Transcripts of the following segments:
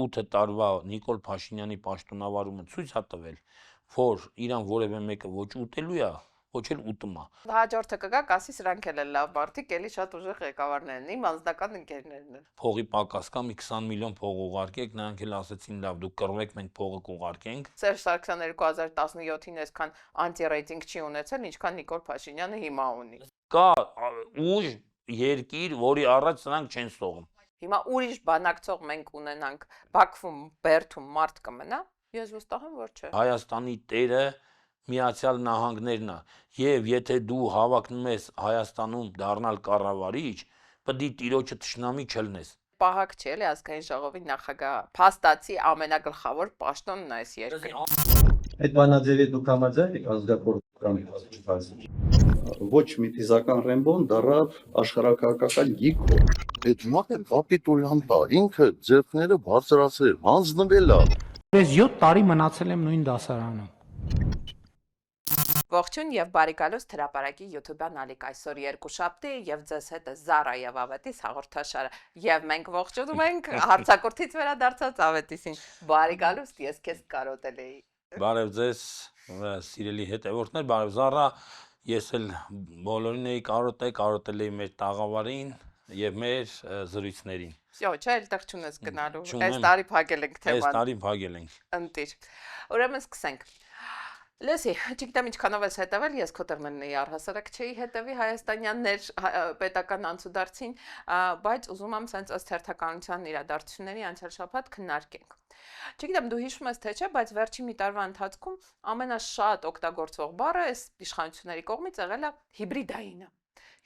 8 տարվա Նիկոլ Փաշինյանի պաշտոնավարումը ցույց է տվել, որ իրան որևէ մեկը ոչ ուտելու է, ոչ էլ ուտում է։ Հաջորդը կգա, կասի սրանք էլ են լավ մարդիկ, էլի շատ ուժեղ ղեկավարներն են, իմ անձնական ընկերներն են։ Փողի պակաս կա, մի 20 միլիոն փող ուղարկեք, նրանք էլ ասեցին լավ, դուք կռվեք, մենք փողը կուղարկենք։ Սերժ Սարգսյանը 2017-ին այսքան անտի-ռեյտինգ չի ունեցել, ինչքան Նիկոլ Փաշինյանը հիմա ունի։ Կա ուժ, երկիր, որի առաջ սրանք չեն սողում։ Հիմա ուրիշ բանակցող մենք ունենանք Բաքվում, Բերդում մարդ կմնա, ես վստահ եմ, որ չէ։ Հայաստանի տերը Միացյալ Նահանգներն է, եւ եթե դու հավակնում ես Հայաստանում դառնալ կառավարիչ, պետք է տիրոջը թշնամի չլնես։ Պահակ չի էլի ազգային ժողովի նախագահ, փաստացի ամենագլխավոր պաշտոնն է այս երկրում։ Այդ բանաձևի դուք համաձայն եք ազգակորպորական ոչ մի ֆիզիկական Ռեմբոն դառավ աշխարհակահաղական գիգ։ Այդ մարդը կապիտուլյանտ է, ինքը ձեռքները բարձրացրել, հանձնվել է։ Ես 7 տարի մնացել եմ նույն դասարանում։ Ողջույն եւ բարի գալուստ հրապարակի YouTube-յան ալիք այսօր երկուշաբթի եւ ձեզ հետ է Զարա եւ Ավետիս հաղորդաշարը եւ մենք ողջունում ենք հարցակրթից վերադարձած Ավետիսին։ Բարի գալուստ, ես քեզ կարոտել էի։ Բարև ձեզ, սիրելի հետևորդներ, բարև Զարա, ես էլ բոլորին էի կարոտել էի մեր տաղավարին եւ մեր զրույցներին։ Всё, չէ, այդտեղ չունես գնալու։ Այս տարի փակել ենք թեման։ Այս տարի փակել ենք։ Ընտիր։ Ուրեմն սկսենք։ Լսի, չգիտեմ ինչքանով ես հետևել, ես քո տեղն էի առհասարակ չէի հետևի հայաստանյաններ պետական անցուդարձին, բայց ուզում եմ սենց ըստ հերթականության իրադարձությունների անցյալ շաբաթ քննարկենք։ Չգիտեմ դու հիշում ես թե չէ, բայց վերջին մի տարվա ընթացքում ամենաշատ օգտագործվող բառը այս իշխանությունների կողմից եղել է հիբրիդայինը։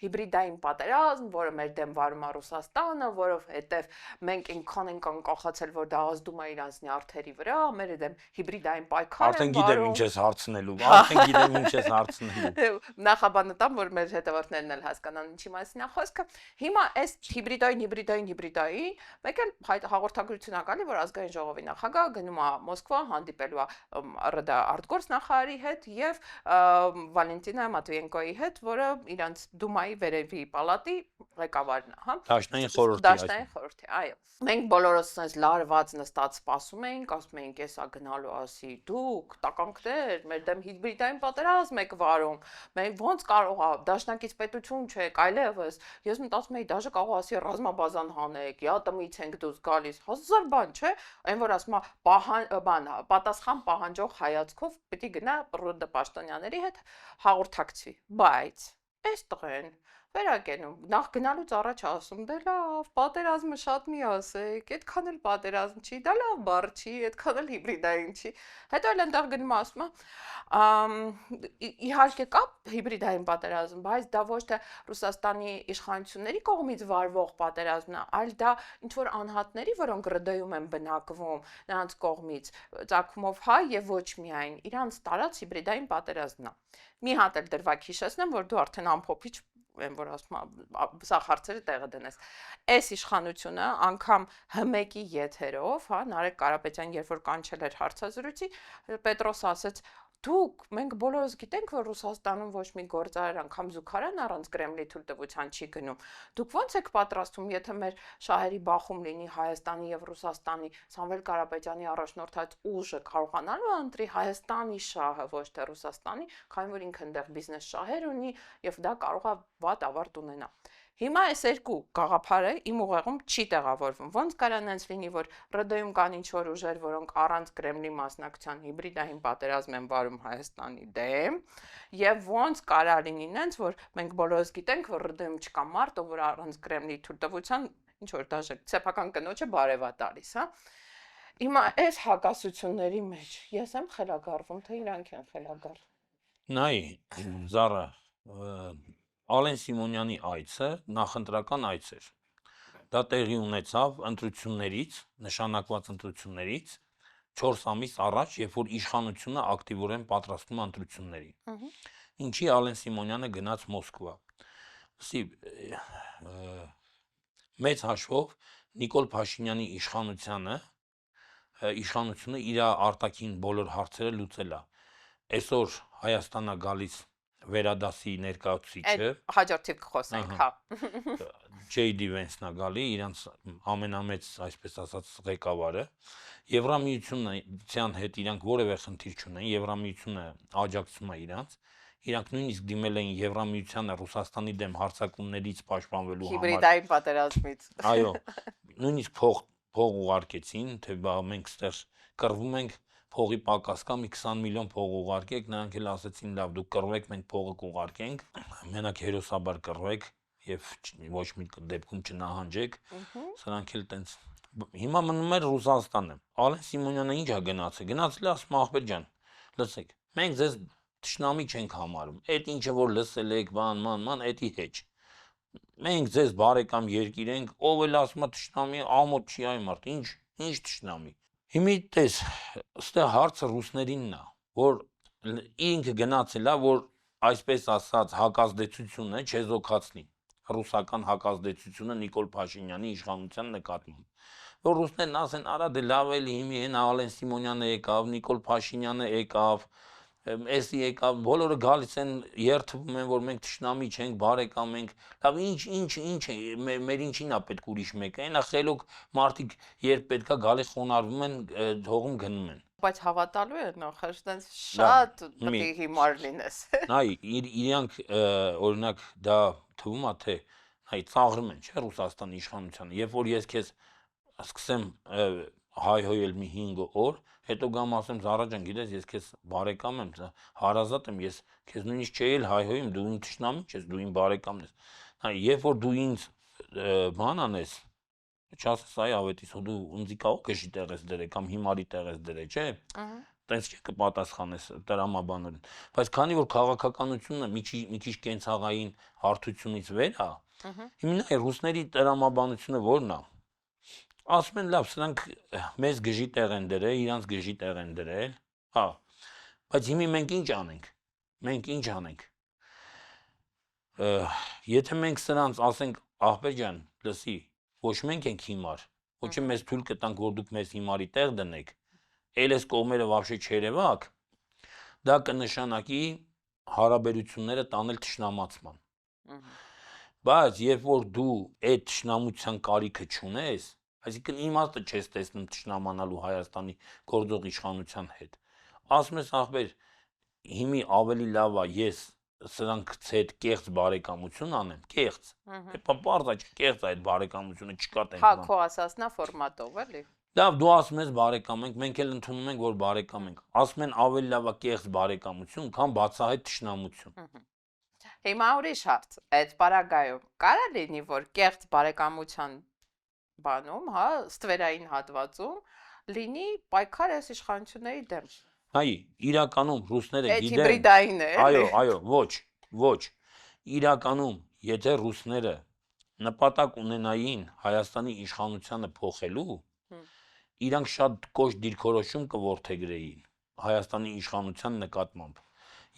Հիբրիդային պատերազմ, որը մեր դեմ վարում է Ռուսաստանը, որովհետև մենք այնքան ենք անկախացել, որ դա ազդում է իրանց նյարդերի վրա, մեր դեմ հիբրիդային պայքար Արդեն գիտեմ ինչ ես հարցնելու, արդեն գիտեմ ինչ ես հարցնելու։ Նախաբանը տամ, որ մեր հետևորդներն էլ հասկանան ինչի մասին է խոսքը։ Հիմա այս հիբրիդային, մեկ էլ հաղորդագրություն ա գալի, որ ազգային ժողովի նախագահը գնում է Մոսկվա, հանդիպելու է ՌԴ արտգործնախարարի հետ եւ Վալենտինա Մատվիենկոյի հետ, որը իրանց Դումայի վերևի պալատի ղեկավարն է, հա։ Դաշնային խորհրդի, Դաշնային խորհրդի, այո։ Մենք բոլորս sense լարված նստած սպասում էինք, ասում էինք, էսա գնալու ասի, դուք տականքներ, մեր դեմ հիբրիդային պատերազմ եք վարում, մենք ոնց կարող է, դաշնակից պետություն չեք, այլևս։ Ես մտածում էի, դաժե կարող ասի ռազմաբազան հանեք, յատմից ենք դուրս գալիս, հազար բան, չէ։ Այն որ ասում է, պատասխան պահանջող հայացքով պիտի գնա ՌԴ պաշտոնյաների հետ հաղորդակցվի, բայց այս տղեն վերակենում, նախ գնալուց առաջ ասում, դե լավ, պատերազմը շատ մի ասեք, այդքան էլ պատերազմ չի, դա լավ բառ չի, այդքան էլ հիբրիդային չի։ Հետո էլ այնտեղ գնում ասում է, իհարկե կա հիբրիդային պատերազմ, բայց դա ոչ թե Ռուսաստանի իշխանությունների կողմից վարվող պատերազմն է, այլ դա ինչ որ անհատների, որոնք ՌԴ-ում են բնակվում, նրանց կողմից ծագումով հայ եւ ոչ միայն իրանց տարած հիբրիդային պատերազմն է։ Մի հատ էլ դրվագ հիշեցնեմ, որ դու արդեն ամփոփիչ եմ որ ասում եմ, սա հարցերը տեղը դնես։ Այս իշխանությունը անգամ ՀՄԵԿ-ի եթերով, հա, Նարեկ Կարապետյան երբ որ կանչել էր հարցազրույցի, Պետրոս ասեց. Դուք, մենք բոլորս գիտենք, որ Ռուսաստանում ոչ մի գործարար անգամ զուգարան առանց Կրեմլի թույլտվության չի գնում։ Դուք ո՞նց եք պատրաստվում, եթե մեր շահերի բախում լինի Հայաստանի եւ Ռուսաստանի, Սամվել Կարապետյանի առաջնորդած ուժը կարողանալու է ընտրի Հայաստանի շահը, ոչ թե Ռուսաստանի, քանի որ ինքը այնտեղ բիզնես շահեր ունի եւ դա կարող է վատ ավարտ ունենա։ Հիմա այս երկու գաղափարը իմ ուղեղում չի տեղավորվում։ Ոնց կարան այնց լինի, որ ՌԴ-ում կան ինչ-որ ուժեր, որոնք առանց Կրեմլի մասնակցության հիբրիդային պատերազմ են վարում Հայաստանի դեմ, եւ ոնց կարա լինի այնց, որ մենք բոլորս գիտենք, որ ՌԴ-ում չկա մարդ, որ առանց Կրեմլի թույլտվության ինչ-որ դաժե սեփական կնոջը բարև է տալիս, հա։ Հիմա այս հակասությունների մեջ ես եմ խելագարվում, թե իրանք են խելագար։ Նայ, Զարա, Ալեն Սիմոնյանի այցը նախընտրական այց էր։ Դա տեղի ունեցավ ընտրություններից, նշանակված ընտրություններից 4 ամիս առաջ, երբ որ իշխանությունը ակտիվորեն պատրաստում է ընտրություններին։ Ինչի Ալեն Սիմոնյանը գնաց Մոսկվա։ Սի մեծ հաշվով Նիկոլ Փաշինյանի իշխանությունը իր արտաքին բոլոր հարցերը լուծել է։ Այսօր Հայաստանա գալիս վերադասի ներկայացուցիչը, Այդ հաջորդիվ կխոսենք, հա։ J.D. Vance-ն է գալի, իրանց ամենամեծ, այսպես ասած, ղեկավարը, Եվրամիության հետ իրանք որևէ խնդիր չունեն, Եվրամիությունը աջակցում է իրանք նույնիսկ դիմել էին Եվրամիությանը Ռուսաստանի դեմ հարձակումներից պաշտպանվելու համար։ Հիբրիդային պատերազմից։ Այո, նույնիսկ փող ուղարկեցին, թե բա մենք ստեղ կռվում ենք, փողի պակաս կա, մի 20 միլիոն փող ուղարկեք, նրանք էլ ասեցին, լավ, դուք կռվեք, մենք փողը կուղարկենք, մենակ հերոսաբար կռվեք եւ ոչ մի դեպքում չնահանջեք, սրանք էլ տենց։ Հիմա մնում էր Ռուսաստանը։ Ալեն Սիմոնյանը ինչ է գնացել։ Գնացել է ասում ախպեր ջան, լսեք, մենք ձեզ թշնամի չենք համարում։ Այդ ինչը որ լսել եք, ման, էդի հետ։ Մենք ձեզ բարեկամ երկիր ենք, ով էլ ասում է թշնամի, ամոթ չի այ մարդ, ինչ թշնամի։ Հիմի տես, ստե հարցը ռուսներինն է, որ ինքը գնացել է, որ այսպես ասած հակազդեցությունը չեզոքացնի, ռուսական հակազդեցությունը Նիկոլ Փաշինյանի իշխանության նկատմամբ, որ ռուսներն ասեն, արա դե լավ էլի հիմի հեն Ալեն Սիմոնյանը եկավ, Նիկոլ Փաշինյանը եկավ, էսի եկավ, բոլորը գալիս են երթվում են, որ մենք թշնամի չենք, բարեկամ ենք, լավ ինչ է, մեր ինչին է պետք ուրիշ մեկը, այնա խելոք մարդիկ երբ պետքա գալի խոնարհվում են, հողում գնում են։ Բայց հավատալու է նախ, այդպես շատ պետք է հիմար լինես։ Նայ, իրանք օրինակ դա թվում է թե նայ ծաղրում են, չէ, Ռուսաստանի իշխանությանը, երբ որ ես քեզ սկսեմ հայհոյել մի 5 օր, հետո գամ ասեմ Զարա ջան, գիտես, ես քեզ բարեկամ եմ, հարազատ եմ, ես քեզ նույնիսկ չէի էլ հայհոյում, դու ինձ թշնամի չես, դու իմ բարեկամն ես։ Նայ, երբ որ դու ինձ բան անես, չասես այ ավետիս, դու ինձի կարող գժի տեղես դրե կամ հիմարի տեղես դրե, չէ։ Տենց չի կպատասխանես տրամաբանորեն։ Բայց քանի որ քաղաքականությունը մի քիչ կենցաղային հարթությունից վեր է, հիմա ռուսների տրամաբանությունը ո՞րն է։ Ասում են լավ, սրանք մեզ գժի տեղ են դրել, իրանց գժի տեղ են դրել, հա։ Բայց հիմա մենք ինչ անենք։ Մենք ինչ անենք։ Եթե մենք սրանց ասենք, ախպեր ջան, լսի, ոչ մենք ենք հիմար, ոչ է մեզ թույլ կտանք, որ դուք մեզ հիմարի տեղ դնեք, էլ այս կողմերը вообще չերևաք, դա կնշանակի հարաբերությունները տանել թշնամացման։ Բայց երբ որ դու այդ թշնամության կարիքը չունես, այսինքն իմաստը չես տեսնում թշնամանալու Հայաստանի գործող իշխանության հետ, ասում ես ախպեր, հիմի ավելի լավ է ես սրանքից հետ կեղծ բարեկամություն անեմ, կեղծ, պարզ է կեղծ այդ բարեկամությունը չկա տենց բան։ Հա, քո ասածնա ֆորմատով էլի։ Լավ, դու ասում ես բարեկամ ենք, մենք էլ ընդունում ենք, որ բարեկամ ենք։ Ասում են ավելի լավ է կեղծ բարեկամություն, քան բացահայտ թշնամություն։ Հիմա ուրիշ հարց, այդ պարագայում կարա լինի, որ կեղծ բարեկամության բանում, հա, ստվերային հատվածում լինի պայքար այս իշխանությունների դեմ։ Այ, իրականում ռուսները Այդ հիբրիդային է, էլի։ Այո, ոչ։ Իրականում, եթե ռուսները նպատակ ունենային Հայաստանի իշխանությանը փոխելու, իրանք շատ կոշտ դիրքորոշում կորդեգրեին Հայաստանի իշխանության նկատմամբ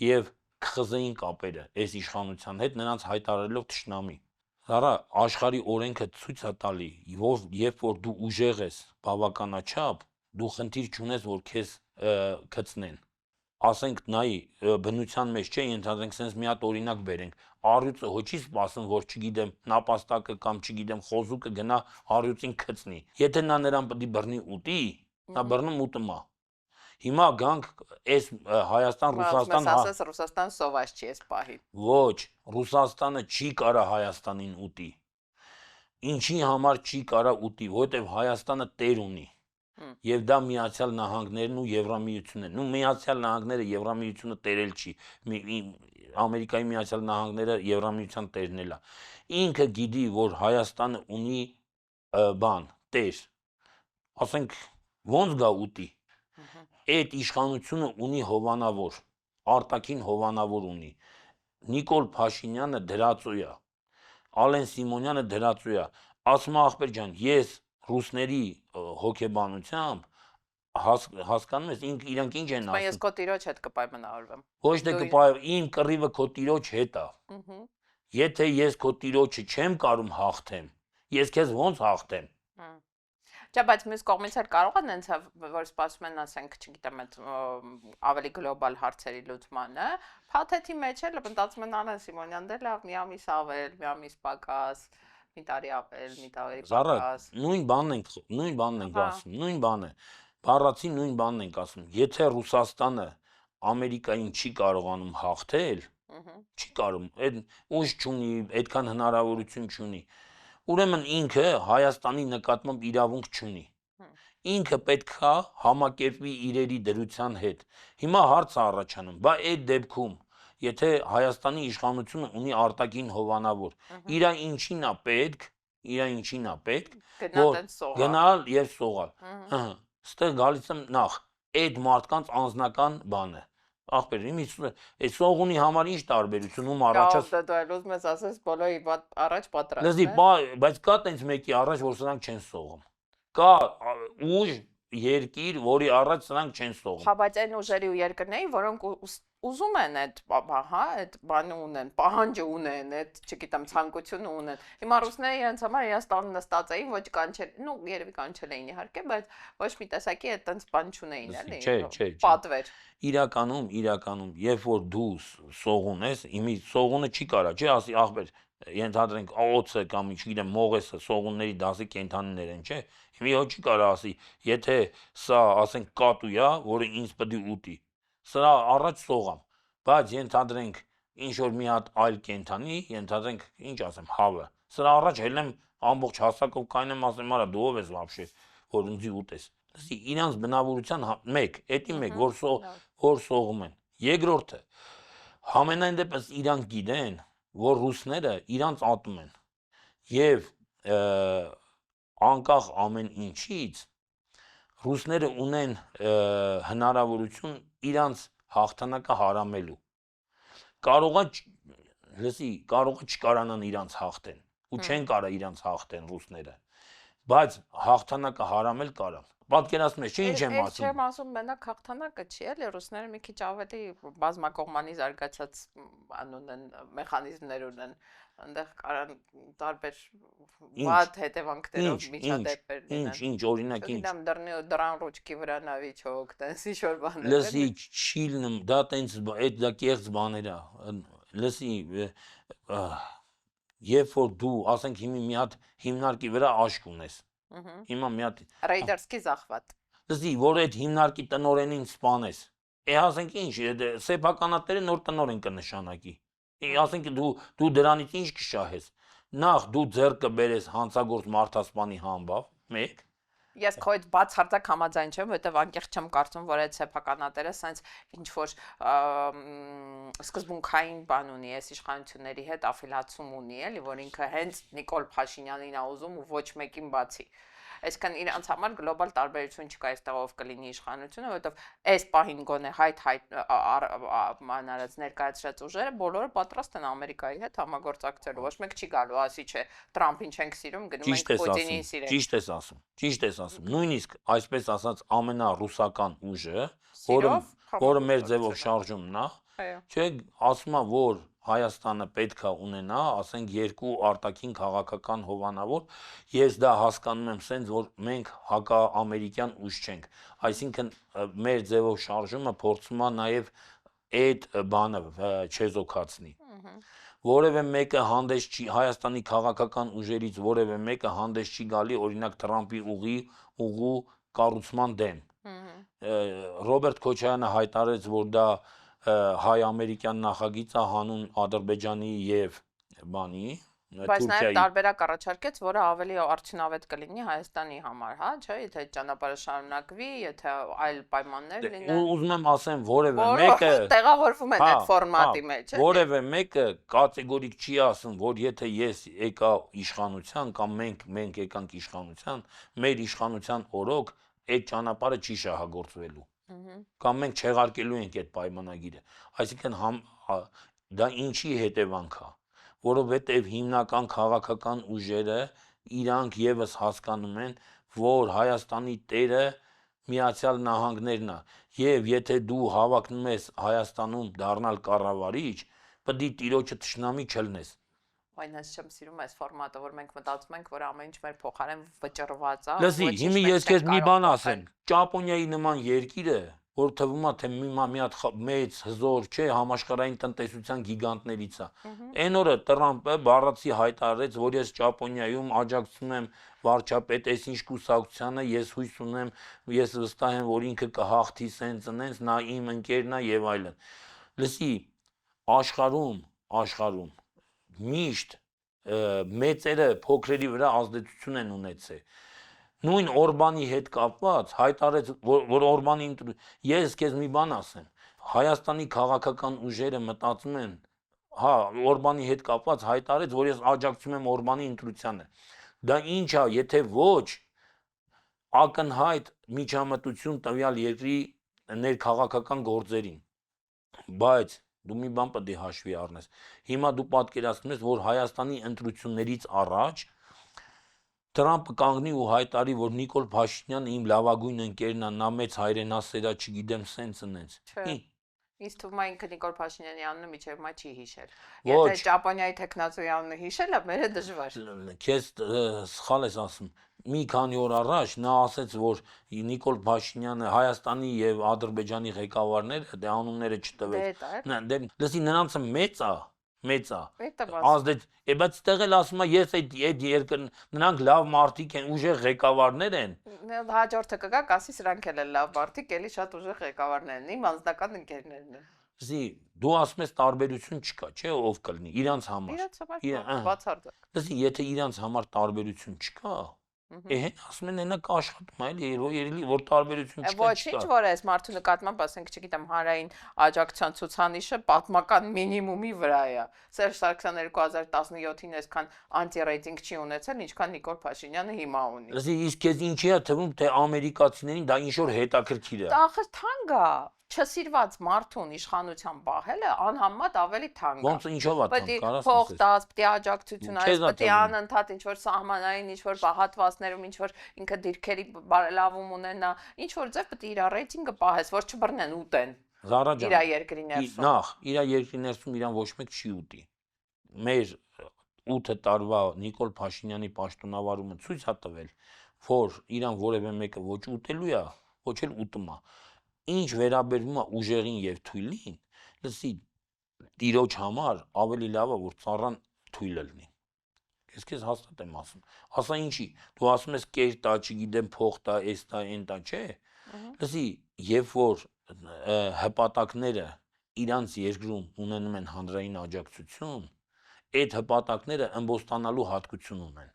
եւ կխզեին կապերը այս իշխանության հետ նրանց հայտարարելով թշնամի։ Զարա, աշխարհի օրենքը ցույց է տալի, երբ որ դու ուժեղ ես բավականաչափ, դու խնդիր չունես, որ քեզ գցնեն։ Ասենք նայ բնության մեջ չէ, ենթադրենք sense մի հատ օրինակ բերենք։ Առյուծը հոչի սպասում, որ չգիտեմ, նապաստակը կամ չգիտեմ, խոզուկը գնա առյուծին գցնի։ Եթե նա նրան պետք է բռնի ուտի, նա բռնում ուտում է։ Հիմա գանք այս Հայաստան, Ռուսաստան, ասես Ռուսաստան սոված չի այս պահին։ Ոչ, Ռուսաստանը չի կարա Հայաստանին ուտի։ Ինչի համար չի կարա ուտի, որովհետև Հայաստանը տեր ունի։ Եվ դա Միացյալ Նահանգներն ու Եվրամիությունն են։ Ու Միացյալ Նահանգները Եվրամիությունը տերել չի։ Ամերիկայի Միացյալ Նահանգները Եվրամիության տերն է։ Ինքը գիտի, որ Հայաստանը ունի բան, տեր։ Ասենք ոնց գա ուտի։ Այդ իշխանությունը ունի հովանավոր, արտաքին հովանավոր ունի։ Նիկոլ Փաշինյանը դրածո է։ Ալեն Սիմոնյանը դրածո է։ Ասում է ախպեր ջան, ես ռուսների հոգեբանությամբ հասկանում ես, իրանք ինչ են ասում։ Ես քո տիրոջ հետ կպայմանավորվեմ։ Ոչ թե կպայմանավորվեմ, իմ կռիվը քո տիրոջ հետ է։ Եթե ես քո տիրոջը չեմ կարում հաղթեմ, ես քեզ ոնց հաղթեմ։ Չէ, բայց մյուս կողմից էլ կարող է նենց որ սպասում են, ասենք, չգիտեմ, այդ ավելի գլոբալ հարցերի լուծմանը, փաթեթի մեջ էլ մտածում են Արեն Սիմոնյան, դե լավ, մի ամիս ավել, մի ամիս պակաս, մի տարի ավել, մի տարի Զարա, պակաս։ նույն բանն ենք Ահա։ ասում, նույն բանը։ Բառացի նույն բանն ենք ասում։ Եթե Ռուսաստանը Ամերիկային չի կարողանում հաղթել, չի կարող, այդ ուժ չունի, այդքան հնարավորություն չունի։ Ուրեմն ինքը Հայաստանի նկատմամբ իրավունք չունի։ Ինքը պետքա համակերպվի իրերի դրության հետ։ Հիմա հարց է առաջանում, բա այդ դեպքում, եթե Հայաստանի իշխանությունը ունի արտաքին հովանավոր, իրա ինչին է պետք, որ գնալ եւ սողալ։ Ստեղ գալիս եմ նախ, այդ մարդկանց անձնական բանը։ Ախպեր, այդ սողունի համար ինչ տարբերություն ում առաջ Դե դու ուզում ես ասես բոլորի առաջ պատրաստ լսի, բայց կա տենց մեկի առաջ, որ սրանք չեն սողում։ Կա ուժ երկիր, որի առաջ սրանք չեն սողում։ Հա, բայց այն ուժերի ու երկրների, որոնք ուզում են այդ, հա, այդ բանը ունեն, պահանջը ունեն, այդ, չգիտեմ, ցանկությունը ունեն։ Հիմա ռուսները իրենց համար իրենց տանը նստած էին, ոչ կանչել, նո, երևի կանչել էին իհարկե, բայց ոչ մի տեսակի այդ տենց բան չունեին, էլի։ Չէ։ Պատվեր։ Իրականում, երբ որ դու սողուն ես, իմի սողունը չի կարա, չէ, ասի ախպեր, ենթադրենք օծը կամ չգիտեմ մողեսը սողունների դասի կենդանիներ են, չէ։ Հիմա չի կարա ասի, եթե սա ասենք կատու է, որը ինձ պետք է ուտի, սրա առաջ սողամ, բայց ենթադրենք ինչ որ մի հատ այլ կենդանի, ենթադրենք ինչ ասեմ, հավը, սրա առաջ ելնեմ ամբողջ հասակով կայնեմ ասեմ, արա դու ով ես вообще, որ ինձ ուտես։ Լսի, իրանց բնավորության մեկ, էդի մեկ, որ սողում են։ Երկրորդը, համենայն դեպս իրանք գիտեն, որ ռուսները իրանց ատում են։ Եվ անկախ ամեն ինչից ռուսները ունեն հնարավորություն իրանց հաղթանակը հարամելու։ Կարող է չկարանան իրանց հաղթեն ու չեն կարա իրանց հաղթեն ռուսները, բայց հաղթանակը հարամել կարան։ Պատկերացնում ես, ինչ եմ ասում։ Չեմ ասում մենակ հաղթանակը չի, էլի ռուսները մի քիչ ավելի բազմակողմանի զարգացած անունեն մեխանիզմներ ունեն, այնտեղ կարան տարբեր վատ հետևանքներով միջադեպեր լինեն։ Ինչ, օրինակ ինչ։ Գիտեմ դրան ռուչկի վրա նավիչոք, տենց ինչ-որ բաներ։ Լսի, չի լինում, դա տենց դա կեղծ բաներ է։ Լսի, երբ որ դու, ասենք հիմա մի հատ հիմնարկի վրա աշկ ունես։ Հիմա մի հատ Ռեյդերսկի զախվատ։ Լսի, որ այդ հիմնարկի տնօրենին սպանես։ Ասենք ինչ, սեփականատերը նոր տնօրեն կնշանակի։ Ասենք դու դրանից ինչ կշահես։ Նախ դու ձեռքը բերես հանցագործ մարդասպանի համբավ, մեկ։ Ես քո այդ բացարձակ համաձայն չեմ, որովհետև անկեղծ չեմ կարծում, որ այդ սեփականատերը սենց ինչ որ սկզբունքային բան ունի, այս իշխանությունների հետ աֆիլիացում ունի, էլի, որ ինքը հենց Նիկոլ Փաշինյանին ա ուզում ու ոչ մեկին բացի։ Այսինքն իրանց համար գլոբալ տարբերություն չկա, այստեղ ով կլինի իշխանությունը, որովհետև այս պահին գոնե մանարած ներկայացրած ուժերը բոլորը պատրաստ են Ամերիկայի հետ համագործակցելու։ Ոչ մեկ չի գալու, ասի չէ, Տրամփին չենք սիրում, գնում ենք Պուտինին սիրենք։ Ճիշտ ես ասում։ Նույնիսկ այսպես ասած ամենառուսական ուժը, որը մեր ձևով շարժումն է, չէ, ասում է, որ Հայաստանը պետք է ունենա, ասենք երկու արտաքին քաղաքական հովանավոր, ես դա հասկանում եմ սենց, որ մենք հակաամերիկյան ուժ չենք, այսինքն մեր ձևով շարժումը փորձում է նաև այդ բանը չեզոքացնի, որևէ մեկը հանդես չի, Հայաստանի քաղաքական ուժերից որևէ մեկը հանդես չի գալի, օրինակ Տրամփի ուղու կառուցման դեմ, Ռոբերտ Քոչարյանը հայտարարեց, որ դա հայ-ամերիկյան նախագիծ է հանուն Ադրբեջանի եւ բանի Բայց նաև տարբերակ առաջարկեց, որը ավելի արդյունավետ կլինի Հայաստանի համար, հա, չէ՞, եթե ճանապարհը շարունակվի, եթե այլ պայմաններ լինեն։ Ուզում եմ ասեմ, որևէ մեկը տեղավորվում են այդ ֆորմատի մեջ, որևէ մեկը կատեգորիկ չի ասում, որ եթե ես եկա իշխանության կամ մենք եկանք իշխանության, մեր իշխանության օրոք այդ ճանապարհը չի շահագործվելու։ Կամ մենք չեղարկելու ենք այդ պայմանագիրը, այսինքն դա ինչի հետևանք է, որովհետև հիմնական քաղաքական ուժերը իրանք եւս հասկանում են, որ Հայաստանի տերը Միացյալ Նահանգներն է, եւ եթե դու հավակնում ես Հայաստանում դառնալ կառավարիչ, պետք է տիրոջը թշնամի չլնես, Այն ես չեմ սիրում այս ֆորմատը, որ մենք մտածում ենք, որ ամեն ինչ մեր փոխարեն վճռված է։ Լսի, հիմա ես քեզ մի բան ասեմ։ Ճապոնիայի նման երկիրը, որ թվում է թե մի հատ մեծ հզոր չէ, համաշխարհային տնտեսության գիգանտներից է։ Այն օրը Տրամպը բառացի հայտարարեց, որ ես Ճապոնիայում աջակցում եմ վարչապետ այսինչ կուսակցությանը, ես հույս ունեմ, ես վստահ եմ, որ ինքը կհաղթի սենց, նա իմ ընկերն է եւ այլն։ Լսի, աշխարհում միշտ մեծերը փոքրերի վրա ազդեցություն են ունեցել։ Նույն Օրբանի հետ կապված հայտարարեց, որ Օրբանին ես քեզ մի բան ասեմ։ Հայաստանի քաղաքական ուժերը մտածում են, հա, Օրբանի հետ կապված հայտարարեց, որ ես աջակցում եմ Օրբանի ընտրությանը։ Դա ինչ է, եթե ոչ ակնհայտ միջամտություն տվյալ երկրի ներքաղաքական գործերին։ Բայց դու մի բան պետք է հաշվի առնես։ Հիմա դու պատկերացնում ես, որ Հայաստանի ընտրություններից առաջ Տրամպը կանգնի ու հայտարարի, որ Նիկոլ Փաշինյանը իմ լավագույն ընկերն է, նա մեծ հայրենասեր է, չգիտեմ, սենց։ Ինձ թվում է ինքը Նիկոլ Փաշինյանի անունը միջև հիմա չի հիշել։ Ոչ։ Եթե Ճապոնիայի տեխնացուի անունը հիշել է, մերը դժվար։ Քեզ սխալ ես ասում։ Մի քանի օր առաջ նա ասաց, որ Նիկոլ Փաշինյանը Հայաստանի եւ Ադրբեջանի ղեկավարները, դե անունները չտվեց։ Լսի, նրանցը մեծ է։ Ազդեց, բայց ստեղ էլ ասում է, ես այդ երկրն նրանք լավ մարդիկ են, ուժեղ ղեկավարներ են։ Հաջորդը կգա, կասի սրանք էլ են լավ մարդիկ, էլի շատ ուժեղ ղեկավարներ են, իմ անձնական ընկերներն են։ Լսի, դու ասում ես տարբերություն չկա, չէ՞, ով կլինի իրանց համար։ Իրանց համար բացարձակ։ Լսի, եթե իրանց համար տարբերություն չկա, Էհեն ասում են այնա կաշխատում, այլ երևի որ տարբերություն չկա։ Ոչինչ, որ այս մարդու նկատմամբ ասենք, չգիտեմ, հանրային աջակցության ցուցանիշը պատմական մինիմումի վրա է։ Սերժ Սարգսյանը 2017-ին այսքան անտի-ռեյտինգ չի ունեցել, ինչքան Նիկոլ Փաշինյանը հիմա ունի։ Լսի, իսկ քեզ ինչի է թվում, թե ամերիկացիներին դա ինչ որ հետաքրքիր է։ Դա ախր թանկ է։ Չսիրված մարդուն իշխանության պահելը անհամեմատ ավելի թանկ է։ Ոնց ինչով է թանկ, կարաս փող տաս, պետք է աջակցություն այս, պետք է անընդհատ ինչ որ սահմանային, ինչ որ հատվածներում, ինչ որ ինքը դիրքերի բարելավում ունենա, ինչ որ ձև պետք է իր ռեյտինգը պահես, որ չբռնեն ուտեն։ Զարա ջան, իր երկրի ներսում։ Նախ, իր երկրի ներսում իրան ոչ մեկ չի ուտի։ Մեր 8 տարվա Նիկոլ Փաշինյանի պաշտոնավարումը ցույց է տվել, որ իրան որևէ մեկը ոչ ուտելու է, ոչ էլ ուտում է։ Ինչ վերաբերվում է ուժեղին եւ թույլին, լսի, տիրոջ համար ավելի լավ է, որ ծառան թույլ լինի։ Քեզ հաստատ եմ ասում։ Ասա ինչի, դու ասում ես կեր տա, չգիտեմ, փող տա, էս տա, այն տա, չէ։ Լսի, երբ որ հպատակները իրանց երկրում ունենում են հանրային աջակցություն, այդ հպատակները ըմբոստանալու հատկություն ունեն։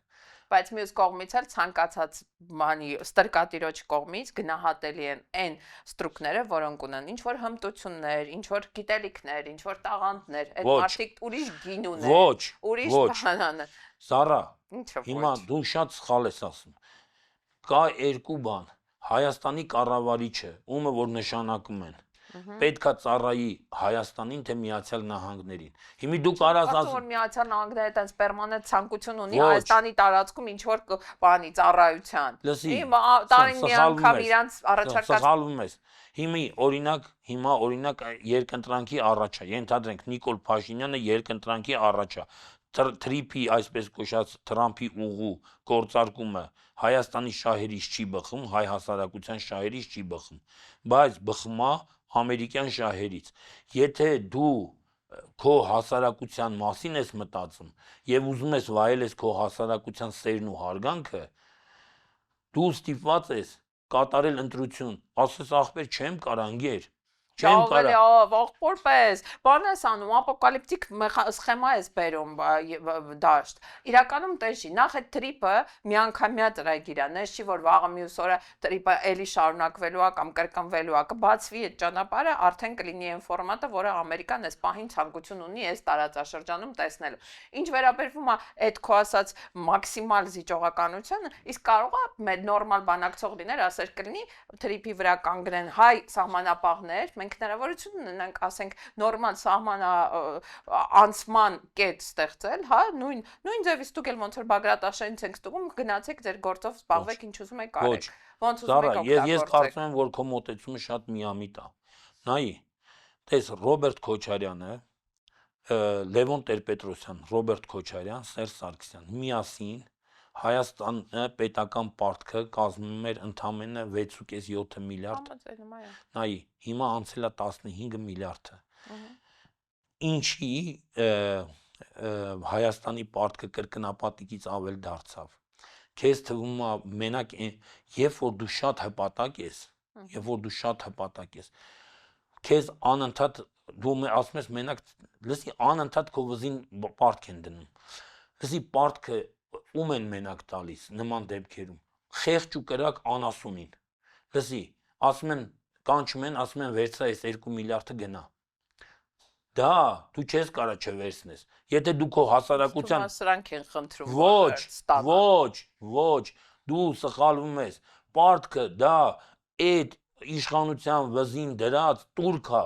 Բայց մյուս կողմից էլ ցանկացած բանի ստրկատիրոջ կողմից գնահատելի են այն ստրուկները, որոնք ունեն ինչ որ հմտություններ, ինչ որ գիտելիքներ, ինչ որ տաղանդներ, այդ մարդիկ ուրիշ գին ունեն, ուրիշ բանան։ Սարա, Ինչը հիմա դու շատ սխալ ես ասում։ Կա երկու բան։ Հայաստանի կառավարիչը, ումը որ նշանակում են, պետքա ծառայի Հայաստանին թե Միացյալ Նահանգներին։ Հիմա դու կարաս ասես, որ Միացյալ Նահանգները այտենց պերմանենտ ցանկություն ունի Հայաստանի տարածքում ինչ որ բանի ծառայության։ Հիմա տարին մի անգամ իրանց առաջարկած սխալվում ես։ Հիմա օրինակ երկընտրանքի առաջ է, ենթադրենք Նիկոլ Փաշինյանը երկընտրանքի առաջ է։ Թրիփի, այսպես կոչած Թրամփի ուղու գործարկումը Հայաստանի շահերից չի բխում, հայ հասարակության շահերից չի բխում, բայց բխում է ամերիկյան շահերից։ Եթե դու քո հասարակության մասին ես մտածում եւ ուզում ես վայելես քո հասարակության սերն ու հարգանքը, դու ստիպված ես կատարել ընտրություն, ասես ախպեր չեմ կարա ընկեր, չեմ կարա։ Ողբոր պես, բան ես անում, ապոկալիպտիկ սխեմա ես բերում դաշտ։ Իրականում տեսի, նախ այդ տրիպը միանգամյա ծրագիր է, նես չի որ վաղը մյուս օրը տրիպը էլի շարունակվելու է կամ կրկնվելու է, կբացվի այդ ճանապարհը, արդեն կլինի այն ֆորմատը, որը Ամերիկան այս պահին ցանկություն ունի այս տարածաշրջանում տեսնելու։ Ինչ վերաբերվում է այդ քո ասած մաքսիմալ զիջողականությունը, իսկ կարող է մեր նորմալ բանակցող լիներ, ասեր կլինի տրիպի վրա կանգնեն հայ սահմանապահներ, մենք հնարավորություն ունենք, ասենք, նորմալ անցման կետ ստեղծել, հա, նույն ձևից դուք էլ ոնց որ Բագրատաշենից ենք ստուգում, գնացեք ձեր գործով զբաղվեք, ինչ ուզում եք արեք։ Ոնց ուզում եք օգտագործեք։ Ես կարծում եմ, որ քո մոտեցումը շատ միամիտ է։ Նայի, տես Ռոբերտ Քոչարյանը Լևոն Տեր-Պետրոսյան, Ռոբերտ Քոչարյան, Սերժ Սարգսյան միասին Հայաստանը պետական պարտքը կազմում էր ընդամենը 6.7 միլիարդ։ Համաձայն եմ, այո։ Նայի, հիմա անցել է 15 միլիարդը։ Ինչի Հայաստանի պարտքը կրկնապատիկից ավել դարձավ։ Քեզ թվում է մենակ երբ որ դու շատ հպատակ ես, քեզ անընդհատ դու ասում ես մենակ լսի անընդհատ քո վզին պարտք են դնում։ Լսի պարտքը ում են մենակ տալիս նման դեպքերում։ Խեղճ ու կրակ անասունին։ Լսի, ասում են կանչում են, ասում են վերցրա այս 2 միլիարդը գնա։ Դա դու չես կարա չվերցնես։ Եթե դու քո հասարակության Սրանք են խնդրում։ Ոչ, դու սխալվում ես։ Պարտքը դա այդ իշխանության վզին դրած տուրքա,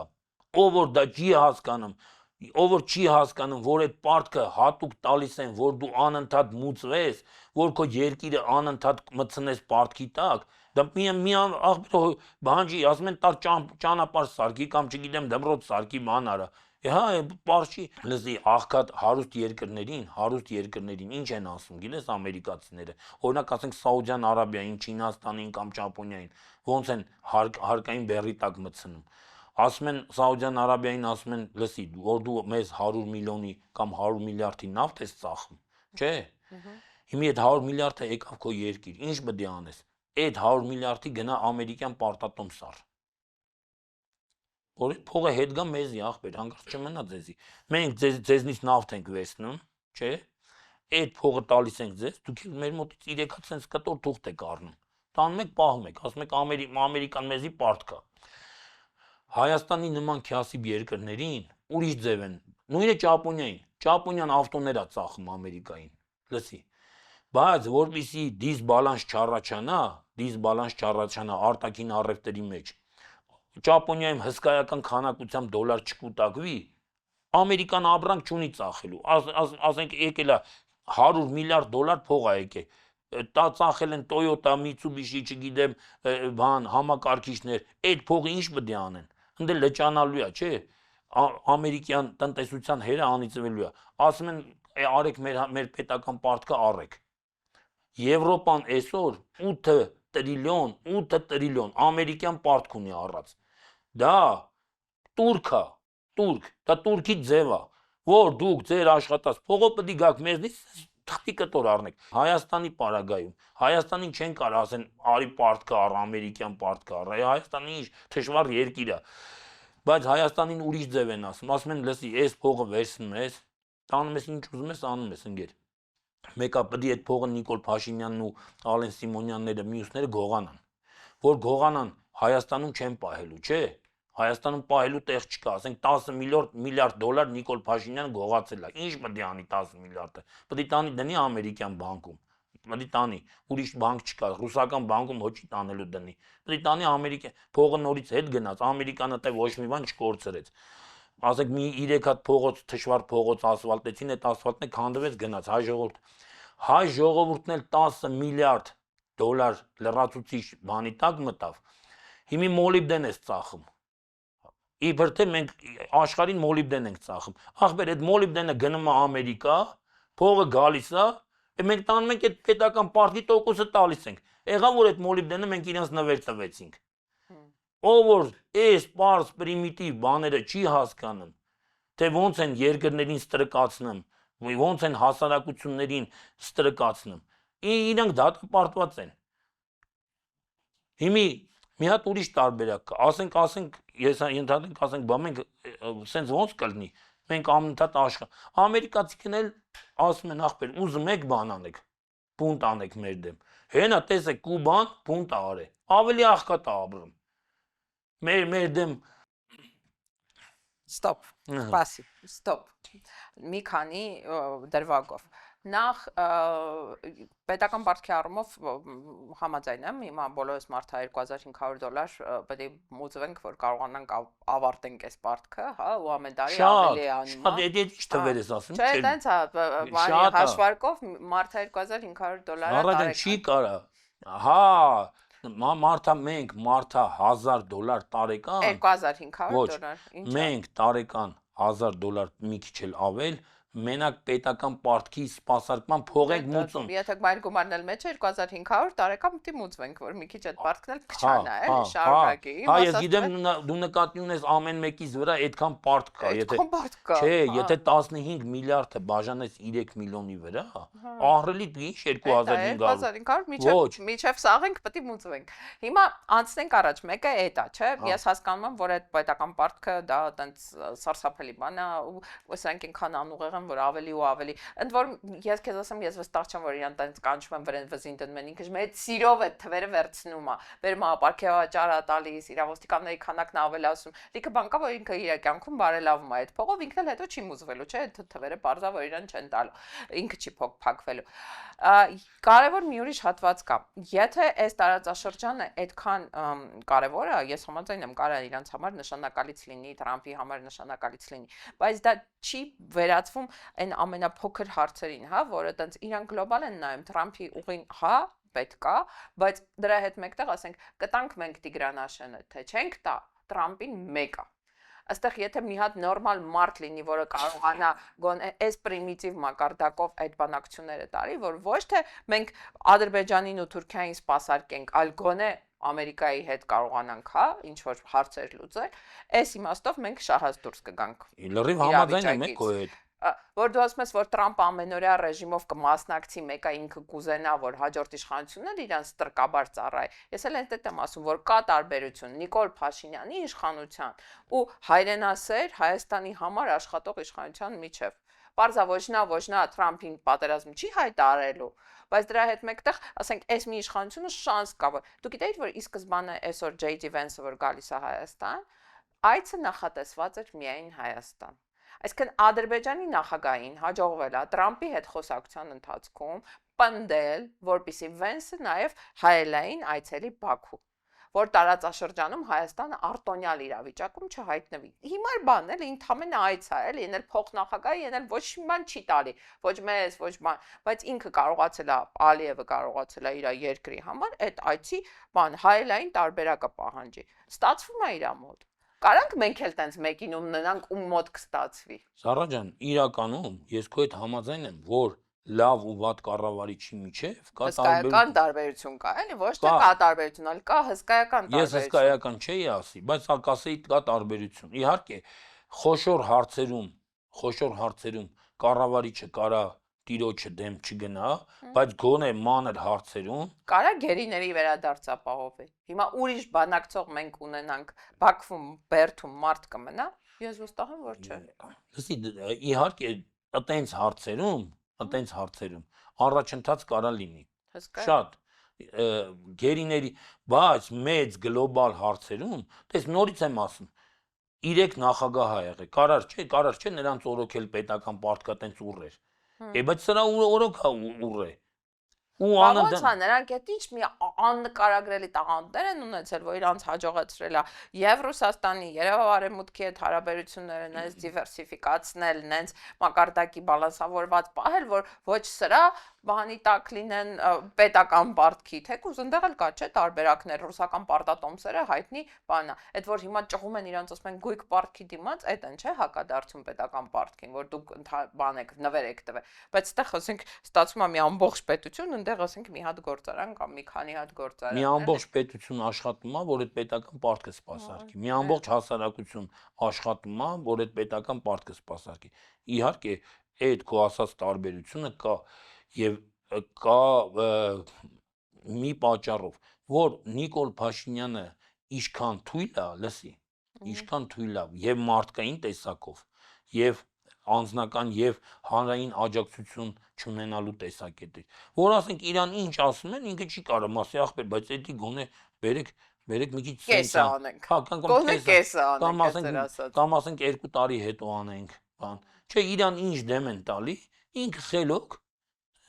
ով որ դա չի հասկանում, որ այդ պարտքը հատուկ տալիս են, որ դու անընդհատ մուծվես, որ քո երկիրը անընդհատ մտցնես պարտքի տակ, դա մի աղբյուր բանջի, ասում են տար ճանապարհ սարքի կամ չգիտեմ դմրոց սարքի բան արա։ Հա, պարշի, լսի, աղքատ հարուստ երկրներին ինչ են ասում, գիտես ամերիկացիները, օրինակ ասենք Սաուդյան Արաբիային, Չինաստանին կամ Ճապոնիային, ոնց են հարկային բեռի տակ մտցնում։ Ասում են Սաուդյան Արաբիային, ասում են, լսի, որ դու մեզ 100 միլիոնի կամ 100 միլիարդի նավթ ես ծախում, չէ։ Հիմա այդ 100 միլիարդը եկավ քո երկիր, ինչ պետք է անես։ Այդ 100 միլիարդի գնա ամերիկյան պարտատոմ սար։ Որ փողը հետ գա մեզի ախպեր, հանկարծ չմնա ձեզի։ Մենք ձեզնից նավթ ենք վերցնում, չէ։ Այդ փողը տալիս ենք ձեզ, դուք մեր մոտից 3 հատ sense կտոր թուղթ եք առնում։ Տանում եք, պահում եք, ասում եք ամերիկան մեզի պարտք է։ Հայաստանի նման քյասիբ երկրներին ուրիշ ձև են։ Նույնը Ճապոնիան ավտոներ է ծախում Ամերիկային։ Լսի։ Բայց որպեսզի դիսբալանս չառաջանա արտաքին առևտրի մեջ, Ճապոնիայում հսկայական քանակությամբ դոլար չկուտակվի, Ամերիկան ապրանք չունի ծախելու։ Ասենք եկել է 100 միլիարդ դոլար փող է եկել։ Դա ծախել են Toyota, Mitsubishi, չգիտեմ, բան, համակարգիչներ, այդ փողը ինչ պետք է անեն։ Ընդ լճանալու է, չէ։ Ամերիկյան տնտեսության հերը անիծվելու է։ Ասում են, արեք մեր պետական պարտքը առեք։ Եվրոպան այսօր 8 տրիլիոն ամերիկյան պարտք ունի առած։ Դա տուրք, դա տուրքի ձև է, որ դուք ձեր աշխատած փողը պետք է գաք մեզնից թղթի կտոր առնեք։ Հայաստանի պարագայում, Հայաստանին չեն կարող ասեն արի պարտքը առ, ամերիկյան պարտքը առ, Հայաստանի ինչ թշվառ երկիր է։ Բայց Հայաստանին ուրիշ ձև են ասում են լսի, այս փողը վերցնում ես, տանում ես ինչ ուզում ես, անում ես ընկեր։ Մեկը պետք է այդ փողը Նիկոլ Փաշինյանն ու Ալեն Սիմոնյանները, մյուսները գողանան, որ գողանան Հայաստանում չեն պահելու, չէ։ Հայաստանում պահելու տեղ չկա, ասենք 10 միլիարդ դոլար Նիկոլ Փաշինյանը գողացել է։ Ինչ պետք է անի 10 միլիարդը։ Պետք է տանի դնի ամերիկյան բանկում։ Պետք է տանի, ուրիշ բանկ չկա, ռուսական բանկում ոչի տանելու դնի։ Պետք է տանի ամերիկյան, փողը նորից հետ գնաց, ամերիկանը տեղ ոչ մի բան չկորցրեց։ Ասենք մի 3 հատ փողոց, թշվառ փողոց ասֆալտեցին, այդ ասֆալտն է քանդվեց գնաց հայ ժողովուրդն էլ 10 միլիարդ դոլար լրացուցիչ բանի տակ մտավ։ Հիմի մոլիբդեն է ծախում։ Իբր թե մենք աշխարհին մոլիբդեն ենք ծախում։ Ախպեր, այդ մոլիբդենը գնում է Ամերիկա, փողը գալիս է, մենք տանում ենք այդ պետական պարտքի տոկոսը տալիս ենք։ Եղավ որ այդ մոլիբդենը մենք իրենց նվեր տվեցինք։ Ով որ այս պարզ պրիմիտիվ բաները չի հասկանում, թե ոնց են երկրներին ստրկացնում, ոնց են հասարակություններին ստրկացնում, իրանք դատապարտված են։ Հիմի մի հատ ուրիշ տարբերակ կա, ասենք, ես ընդհանրենք ասենք, բա մենք սենց ոնց կլինի, մենք անընդհատ ամերիկացիքն էլ ասում են ախպեր, ուզում եք բան անեք, բունտ անեք մեր դեմ, հենա տեսեք Կուբան բունտ արե, ավելի աղքատ է ապրում, մեր դեմ Ստոպ, սպասի, ստոպ, մի քանի դրվագով, նախ պետական պարտքի առումով համաձայն եմ, հիմա բոլորս մարդը $2500 պետք է մուծվենք, որ կարողանանք ավարտենք այս պարտքը, հա, ու ամեն տարի ավելի անում։ Շատ էդ ինչ թվեր ես ասում, չէ, տենց է, հաշվարկով մարդը $2500 տարեկան չի կարա, հա, մարդա մենք, մարդա $1000 տարեկան, $2500, մենք տարեկան $1000 մի քիչ էլ ավել մենակ պետական պարտքի սպասարկման փող եք մուծում։ Եթե այլ գումարն էլ մեջ է 2500 տարեկան պետք է մուծվենք, որ մի քիչ այդ պարտքն էլ քչանա, էլի շարունակի։ Հա, ես գիտեմ դու նկատի ունես ամեն մեկից վրա այդքան պարտք կա, չէ, եթե 15 միլիարդը բաժանես 3 միլիոնի վրա, ահռելի դիշ 2500 միջև սաղենք պետք է մուծվենք։ Հիմա անցնենք առաջ, մեկը էդ է, չէ՞։ Ես հասկանում եմ, որ այդ պետական պարտքը դա այտենց սարսափելի բան է, ու ասենք ինքան անուղեղ որ ավելի ու ավելի ընդ որում ես քեզ ասեմ ես վստահ չեմ որ իրան տենց կանչում են վրան վզին դնում են ինքը մեծ սիրով այդ թվերը վերցնում է վերում է ապարքեվաճարա տալիս իրավոստիկանների քանակն ավելացում լիքը բան կա որ ինքը իր կյանքում բարելավում է այդ փողով ինքն էլ հետո չի մուզվելու չէ այդ թվերը բարձա որ իրան չեն տալու ինքը չի փակվելու կարևոր մի ուրիշ հատված կա եթե այս տարածաշրջանը այդքան կարևոր է ես համաձայն եմ կարա իրանց համար նշանակալից լինի Տրամփի համար նշանակալից լինի բայց դա չի վերածվում այն ամենափոքր հարցերին, հա, որը տենց իրան գլոբալ են նայում Տրամփի ուղին, հա, պետք է, բայց դրա հետ մեկտեղ ասենք կտանք մենք Տիգրան թե չենք տա Տրամփին մեկը։ Այստեղ եթե մի հատ նորմալ մարդ լինի, որը կարողանա գոնե այս պրիմիտիվ մակարդակով այդ բանակցությունները տարի, որ ոչ թե մենք Ադրբեջանին ու Թուրքիային սպասարկենք, այլ գոնե Ամերիկայի հետ կարողանանք, հա, ինչ որ հարցեր լուծել, այս իմաստով մենք շահած դուրս կգանք։ Լրիվ համաձայն եմ քո հետ։ Որ դու ասում ես, որ Տրամփը ամենօրյա ռեժիմով կմասնակցի, մեկը ինքը կուզենա, որ հաջորդ իշխանությունն էլ իրանց ստրկաբար ծառայի։ Ես էլ այդ եմ ասում, որ կա տարբերություն Նիկոլ Փաշինյանի իշխանության ու հայրենասեր Հայաստանի համար աշխատող իշխանության միջև։ Պարզա ոչ նա Տրամփին պատերազմ չի հայտարարելու, բայց դրա հետ մեկտեղ, ասենք, այս մի իշխանությունը շանս կա, որ դու գիտեիր, որ ի սկզբանե այսօր J.D. Vance-ը որ գալիս է Հայաստան, այցը նախատեսված էր միայն Հայաստան։ Այսինքն Ադրբեջանի նախագահին հաջողվել է Տրամփի հետ խոսակցության ընթացքում պնդել, որպեսզի Vance-ը նաև հայելային այցելի Բաքու, որ տարածաշրջանում Հայաստանը արտոնյալ իրավիճակում չհայտնվի։ Հիմար բան էլ ընդհանրապես այց է, էլի, ենել փոխնախագահի, ենել ոչ մի բան չի տալի, ոչ մեզ, ոչ բան, բայց ինքը կարողացել է, Ալիևը կարողացել է իր երկրի համար այդ այցի բան հայելային տարբերակը պահանջի։ Ստացվում է իր մոտ։ Կարանք մենք էլ տենց մեկին ունենանք ու մոտ կստացվի։ Զարա ջան, իրականում ես քո հետ համաձայն եմ, որ լավ ու վատ կառավարիչի միջև կա հսկայական տարբերություն կա, էլի, ոչ թե կա տարբերություն, այլ կա հսկայական տարբերություն։ Ես հսկայական չէի ասի, բայց կասեի կա տարբերություն։ Իհարկե, խոշոր հարցերում կառավարիչը կարա տիրոջը դեմ չգնա, բայց գոնե մանր հարցերում կարա գերիների վերադարձ ապահովի։ Հիմա ուրիշ բանակցող մենք ունենանք Բաքվում, Բերթում մարդ կմնա, ես վստահ եմ, որ չէ։ Լսի, իհարկե, այտենց հարցերում առաջընթաց կարա լինի։ Շատ գերիների, բայց մեծ գլոբալ հարցերում, տես նորից եմ ասում, 3 նախագահ ա եղել, կարար չէ նրանց օրոքել պետական պարտքա տենց ուռեր։ Բայց սրա օրոք է ուռ է։ Ոնց է նրանք այդ ինչ մի աննկարագրելի տաղանդներ են ունեցել, որ իրանց հաջողացրել է եւ Ռուսաստանի, Երևան արևմուտքի հետ հարաբերությունները նենց դիվերսիֆիկացնել, նենց մակարդակի բալանսավորված պահել, որ ոչ սրա բանի տակ լինեն պետական պարտքի, թեկուզ ընդեղ էլ կա չէ տարբերակներ, ռուսական պարտատոմսերը հայտնի բանա։ Այդ որ հիմա ճղում են իրանց ասում են գույք պարտքի դիմաց, այդ են չէ հակադարձում պետական պարտքին, որ դուք բան եք, նվեր եք տվել։ Բայց այդտեղ ասենք ստացվում է մի ամբողջ պետություն, ընդեղ ասենք մի հատ գործարան կամ մի քանի հատ գործարան։ Մի ամբողջ պետություն աշխատում է, որ այդ պետական պարտքը սպասարկի։ Մի ամբողջ հասարակություն աշխատում է, որ այդ պետական պարտքը սպասարկի։ Իհարկե, այդ քո ասած տարբերությունը կա եւ կա մի պատճառով, որ Նիկոլ Փաշինյանը ինչքան թույլ է, լսի, ինչքան թույլ է եւ մարդկային տեսակով եւ անձնական եւ հանրային աջակցություն չունենալու տեսակետից, որ ասենք իրան ինչ ասում են, ինքը չի կարող ասի ախպեր, բայց էդի գոնե բերեք մի քիչ կեսը անենք։ Հա, գոնե կեսը անենք, կամ ասենք 2 տարի հետո անենք, բան։ Չէ, իրան ինչ դեմ են տալի, ինքը խելոք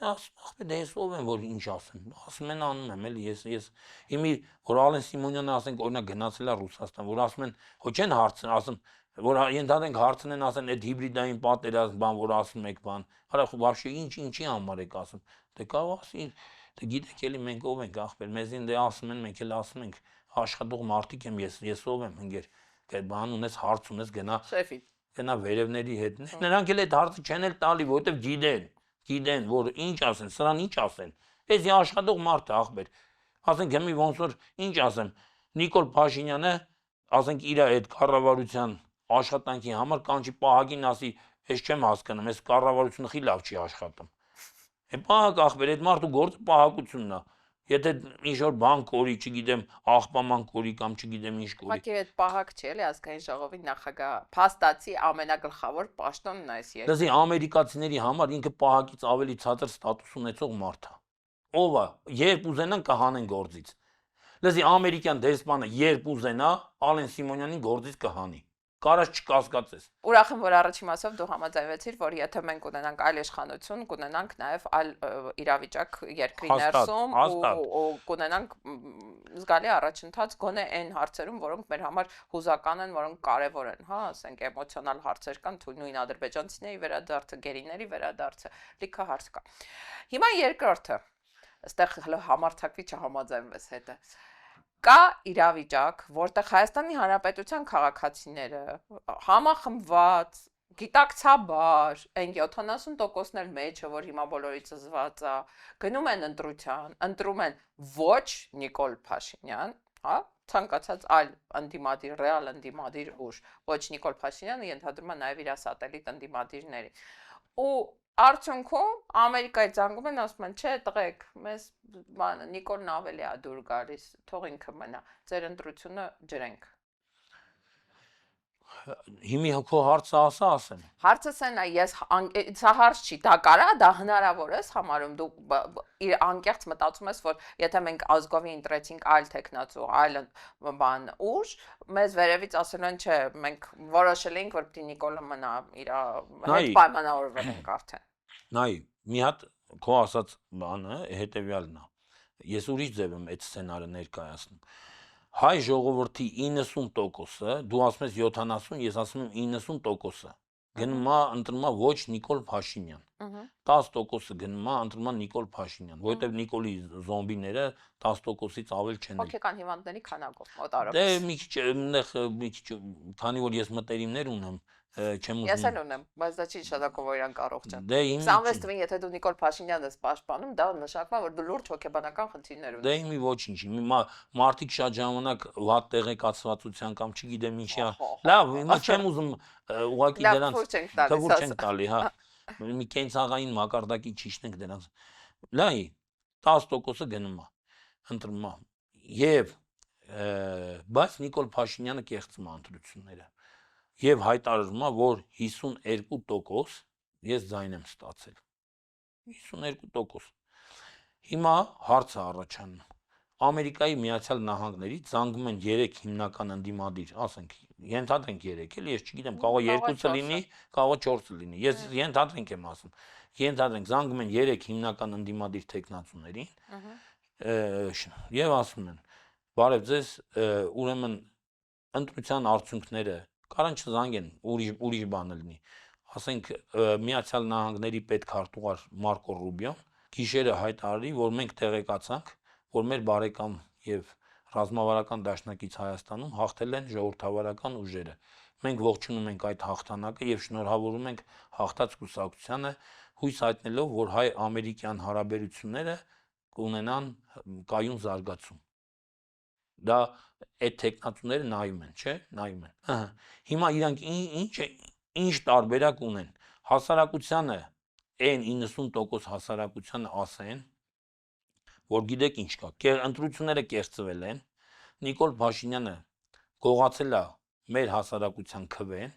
ասում դե ես ով եմ որ ինչ ասեմ, ասում են անում եմ էլի ես հիմի որ Ալեն Սիմոնյանը ասենք օրինակ գնացել է Ռուսաստան, որ ասում են ոչ են հարցն ասում որ ենթադրենք հարցնեն ասեն այդ հիբրիդային պատերազմ բան որ ասում եք բան, արա вообще ինչի համար եք ասում, դե կարող ասի, դե գիտեք էլի մենք ով ենք ախպեր, մեզին դե ասում են մենք էլ ասում ենք աշխատող մարդիկ եմ ես ով եմ ընկեր, այդ բան ունես հարց ունես գնա շեֆի գնա վերևների հետ։ Նրանք էլ այդ հարցը չեն էլ տալի, որովհետև գիտեն, որ ինչ ասեն, սրան ինչ ասեն։ Էսի աշխատող մարդ է ախպեր։ Ասենք հիմի ոնց որ ինչ ասեմ, Նիկոլ Փաշինյանը, ասենք իր այդ կառավարության աշխատանքի համար կանչի պահակին ասի, ես չեմ հասկանում, այս կառավարությունը խի լավ չի աշխատում։ Պահակ ախպեր, այդ մարդու գործը պահակությունն է։ Եթե ինչ-որ բան կորի, չգիտեմ, աղբաման կորի կամ չգիտեմ ինչ կորի։ Ուղղակի այդ պահակ չի էլի ազգային ժողովի նախագահ, փաստացի ամենագլխավոր պաշտոնն է այս երկրում։ Դասի ամերիկացիների համար ինքը պահակից ավելի ցածր ստատուս ունեցող մարդ է։ Ով է, երբ ուզենան կհանեն գործից։ Լսի ամերիկյան դեսպանը երբ ուզենա Ալեն Սիմոնյանին գործից կհանի։ Կարած չկասկածես։ Ուրախ եմ, որ առաջի մասով դու համաձայնվեցիր, որ եթե մենք ունենանք այլ իշխանություն, կունենանք նաև այլ իրավիճակ երկրի ներսում ու կունենանք զգալի առաջընթաց գոնե այն հարցերում, որոնք մեր համար հուզական են, որոնք կարևոր են, հա, ասենք էմոցիոնալ հարցեր կան, նույն ադրբեջանցիների վերադարձը, գերիների վերադարձը, լիքը հարց կա։ Հիմա երկրորդը, այստեղ հələ համարցակվի չհամաձայնվես հետը։ Կա իրավիճակ, որտեղ Հայաստանի Հանրապետության քաղաքացիները համախմբված, գիտակցաբար, այն 70%-ն էլ մեջը, որ հիմա բոլորից զզված է, գնում են ընտրության, ընտրում են ոչ Նիկոլ Փաշինյան, հա, ցանկացած այլ ընդդիմադիր, ռեալ ընդդիմադիր ուժ, ոչ Նիկոլ Փաշինյանը ենթադրում է նաև իր սատելիտ ընդդիմադիրների։ Ու արդյունքում Ամերիկայից զանգում են, ասում են, չէ, տղեկ, մեզ բանը Նիկոլն ավելի է դուր գալիս, թող ինքը մնա, ձեր ընտրությունը ջրենք։ Հիմի քո հարցը ասեմ։ Հարցս այն է, ես սա հարց չի, դա կարա, դա հնարավոր է համարում, դու իր անկեղծ մտածում ես, որ եթե մենք ազգովի ընտրեցինք այլ տեխնացու, այլ բան ուժ, մեզ վերևից ասել են, չէ, մենք որոշել ենք, որ պիտի Նիկոլը մնա, իր հետ պայմանավորվել ենք արդեն։ Նայ, մի հատ քո ասած բանը հետեւյալն է։ Ես ուրիշ ձև եմ այդ սցենարը ներկայացնում։ Հայ ժողովրդի 90%-ը, դու ասում ես 70, ես ասում եմ 90%-ը գնում է ընտրում է ոչ Նիկոլ Փաշինյան։ 10%-ը գնում է ընտրում է Նիկոլ Փաշինյան, որովհետև Նիկոլի զոմբիները 10%-ից ավել չեն։ Հոգեկան հիվանդների քանակով մոտարով։ Դե մի քիչ, քանի որ ես մտերիմներ ունեմ, չեմ ուզում։ Ես էլ ունեմ, բայց դա չի նշանակում, որ իրանք առողջ են։ Դե իմ 26 թվին, եթե դու Նիկոլ Փաշինյանն ես պաշտպանում, դա նշանակում է, որ դու լուրջ հոգեբանական խնդիրներ ունես։ Դե իմի ոչինչ, հիմա մարդիկ շատ ժամանակ վատ տեղեկացվածության կամ չգիտեմ ինչի, լավ, հիմա չեմ ուզում ուղղակի դրանց թվուր չենք տալի, հա։ Մի կենցաղային մակարդակի ճիշտենք դրանց։ Լայ 10%-ը գնում է, ընտրում է։ Եվ բայց Նիկոլ Փաշինյանը կեղծում է ընտրությունները։ Եվ հայտարարում է, որ 52% ես ձայն եմ ստացել։ 52%։ Հիմա հարցը առաջանում։ Ամերիկայի Միացյալ Նահանգներից զանգում են 3 հիմնական ընդդիմադիր, ասենք, ենթադրենք 3, էլի ես չգիտեմ, կարող է 2-ը լինի, կարող է 4-ը լինի։ Ես ենթադրենք եմ ասում։ Ենթադրենք զանգում են 3 հիմնական ընդդիմադիր տեխնացուներին, եւ ասում են. «Բարև ձեզ, ուրեմն ընտրության արդյունքները կարան չզանգեն, ուրիշ բան լինի»։ Ասենք Միացյալ Նահանգների պետքարտուղար Մարկո Ռուբիոն գիշերը հայտարարի, որ մենք տեղեկացանք, որ մեր բարեկամ եւ ռազմավարական դաշնակից Հայաստանում հաղթել են ժողովրդավարական ուժերը։ Մենք ողջունում ենք այդ հաղթանակը եւ շնորհավորում ենք հաղթած կուսակցությանը, հույս հայտնելով, որ հայ-ամերիկյան հարաբերությունները կունենան կայուն զարգացում։ Դա այդ տեխնացուները նայում են, չէ՞, նայում են։ Ահա։ Հիմա իրանք ինչ տարբերակ ունեն։ Հասարակությանը այն 90% հասարակությանը ասեն, որ գիտեք ինչ կա, ընտրությունները կեղծվել են, Նիկոլ Փաշինյանը գողացել է մեր հասարակության քվեն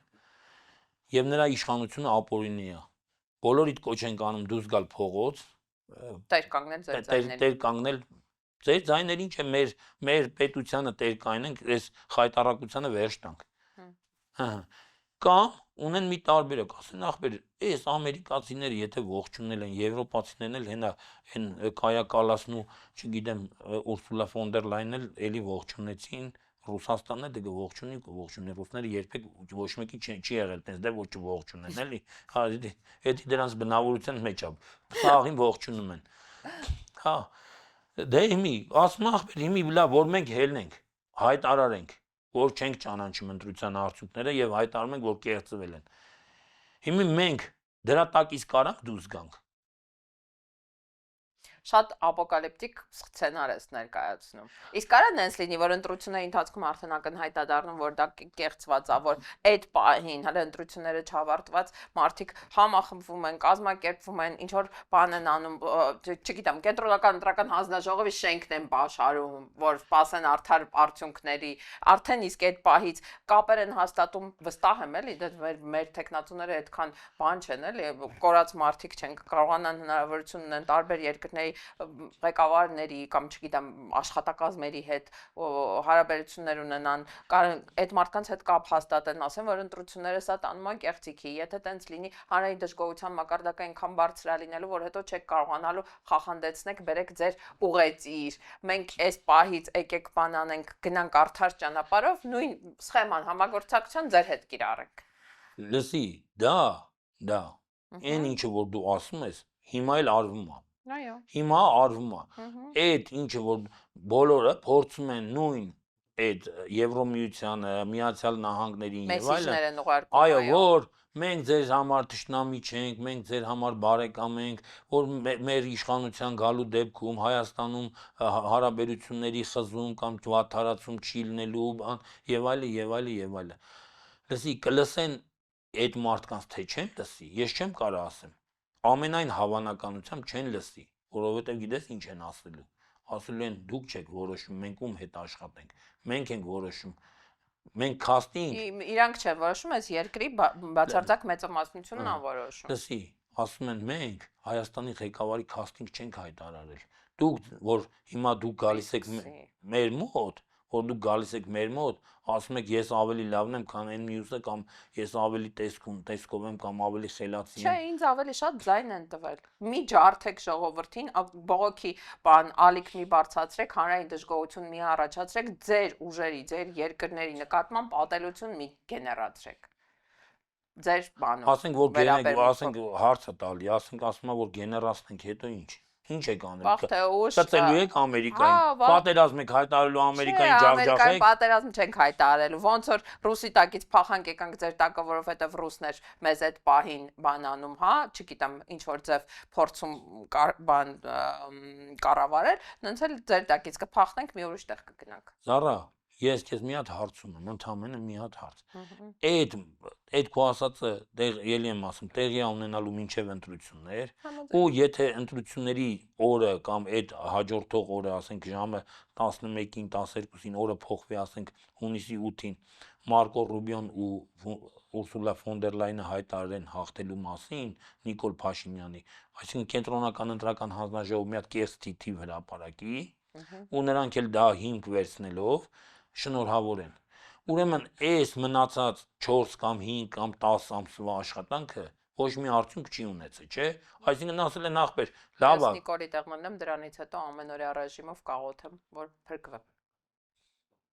եւ նրա իշխանությունը ապօրինի է։ Բոլորիդ կոչ են անում դուրս գալ փողոց, տեր կանգնել ձեր ձայներին։ Տեր կանգնել ձեր ձայներին, չէ, մեր պետությանը տեր կանգնենք, այս խայտարակությանը վերջ տանք։ Ահա։ Կամ ունեն մի տարբերակ, ասեն ախպեր, այս ամերիկացիները եթե ողջունել են, եվրոպացիներն էլ հենա այն Կայա Կալասն ու, չգիտեմ, Ուրսուլա ֆոն դեր Լայնն էլ էլի ողջունեցին, Ռուսաստանն էլ դե ողջունի, ռուսները երբեք ոչ մեկի չի եղել, տես դե ոչ ողջունեն, էլի։ Հա, դա դրանց բնավորության մեջ է։ Սաղին ողջունում են։ Հա։ Դե հիմի, ասում ախպեր, հիմի լավ, որ մենք հելնենք, հայտարարենք, որ չենք ճանաչում ընտրության արդյունքները եւ հայտարարում ենք, որ կեղծվել են։ Հիմա մենք դրա տակից կարանք դուրս գանք։ Շատ ապոկալիպտիկ սցենար է ներկայացնում։ Իսկ կարա նենց լինի, որ ընտրությունների ընթացքում արդեն ակնհայտ է դառնում, որ դա կեղծված է, որ այդ պահին հələ ընտրությունները չավարտված մարդիկ համախմբվում են, կազմակերպվում են, ինչ որ բան են անում, չգիտեմ, կենտրոնական ընտրական հանձնաժողովի շենքն են բաշխարում, որ սպասեն արդար արդյունքների, արդեն իսկ այդ պահից կապեր են հաստատում, վստահ եմ էլի, դա մեր տեխնատուները այդքան բան չեն էլի, կորած մարդիկ չեն, կարողանան հնարավորություն ունեն տարբեր երկրների ղեկավարների կամ չգիտեմ աշխատակազմերի հետ հարաբերություններ ունենան, այդ մարդկանց հետ կապ հաստատեն, ասեն, որ ընտրությունները սա տանում են կեղծիքի, եթե տենց լինի հանրային դժգոհության մակարդակը այնքան բարձր է լինելու, որ հետո չեք կարողանալու խախանդեցնեք, բերեք ձեր ուղեծիր։ Մենք այս պահից եկեք բան անենք, գնանք արդար ճանապարհով, նույն սխեման համագործակցության ձեր հետ կիրառենք։ Լսի, դա այն ինչը որ դու ասում ես, հիմա էլ արվում է։ Այո։ Հիմա արվում է։ Այդ ինչը որ բոլորը փորձում են նույն այդ Եվրոմիությանը, Միացյալ Նահանգներին եւ այլն։ Մեսիջներ են ուղարկում, Այո, որ մենք ձեր համար ճշնամի չենք, մենք ձեր համար բարեկամ ենք, որ մեր իշխանության գալու դեպքում Հայաստանում հարաբերությունների խզում կամ վատթարացում չի լինելու եւ այլն եւ այլն եւ այլն։ Լսի, կլսեն այդ մարդկանց թե չեն լսի, ես չեմ կարող ասեմ։ Ամենայն հավանականությամբ չեն լսի, որովհետև գիտես ինչ են ասելու։ Ասելու են դուք չեք որոշում, մենք ում հետ աշխատենք։ Մենք ենք որոշում։ Մենք քաստինգ։ Իրանք չեն որոշում, այս երկրի բացարձակ մեծամասնությունն է որոշում։ Լսի, ասում են մենք Հայաստանի ղեկավարի քաստինգ չենք հայտարարել։ Դուք որ հիմա դուք գալիս եք մեր մոտ, որ դուք գալիս եք մեր մոտ, ասում եք ես ավելի լավն եմ, քան այն մյուսը կամ ես ավելի տեսքով եմ կամ ավելի խելացի եմ։ Չէ, ինձ ավելի շատ ձայն են տվել։ Մի ջարդեք ժողովրդին, բողոքի բան, ալիք մի բարձրացրեք, հանրային դժգոհություն մի առաջացրեք, ձեր ուժերի, ձեր երկրների նկատմամբ ատելություն մի գեներացրեք։ Ձեր բանով։ Ասենք հարցը տալի, ասենք ասում է որ գեներացնենք, հետո ինչ։ Ինչ եք անել։ Վաղ թե ուշ Կծելու եք Ամերիկային, պատերազմ եք հայտարարելու Ամերիկային ջախջախեք։ Ամերիկային պատերազմ չենք հայտարարելու։ Ոնց որ ռուսի տակից փախանք եկանք ձեր տակը, որովհետև ռուսներ մեզ այդ պահին բան անում, հա, չգիտեմ, ինչ որ ձև փորձում բան կառավարել, նենց էլ ձեր տակից կփախնենք, մի ուրիշ տեղ կգնանք։ Զարա, ես քեզ մի հատ հարց ունեմ, ընդամենը մի հատ հարց։ Այդ քո ասածը ելի եմ ասում, տեղի է ունենալու մինչև ընտրություններ, ու եթե ընտրությունների օրը կամ այդ հաջորդող օրը, ասենք ժամը 11-ին, 12-ին օրը փոխվի, ասենք հունիսի 8-ին Մարկո Ռուբիոն ու Ուրսուլա ֆոն դեր Լայնը հայտարարեն հաղթելու մասին Նիկոլ Փաշինյանի, այսինքն կենտրոնական ընտրական հանձնաժողովը մի հատ կես թիթիվ հրապարակի, ու նրանք էլ դա հիմք վերցնելով շնորհավորեն։ Ուրեմն այս մնացած 4 կամ 5 կամ 10 ամսվա աշխատանքը ոչ մի արդյունք չի ունեցել, չէ՞։ Այսինքն ասել են ախպեր, լավ է։ Ես Նիկոլի տեղ մնեմ, դրանից հետո ամենօրյա ռեժիմով կաղոթեմ, որ փրկվեմ։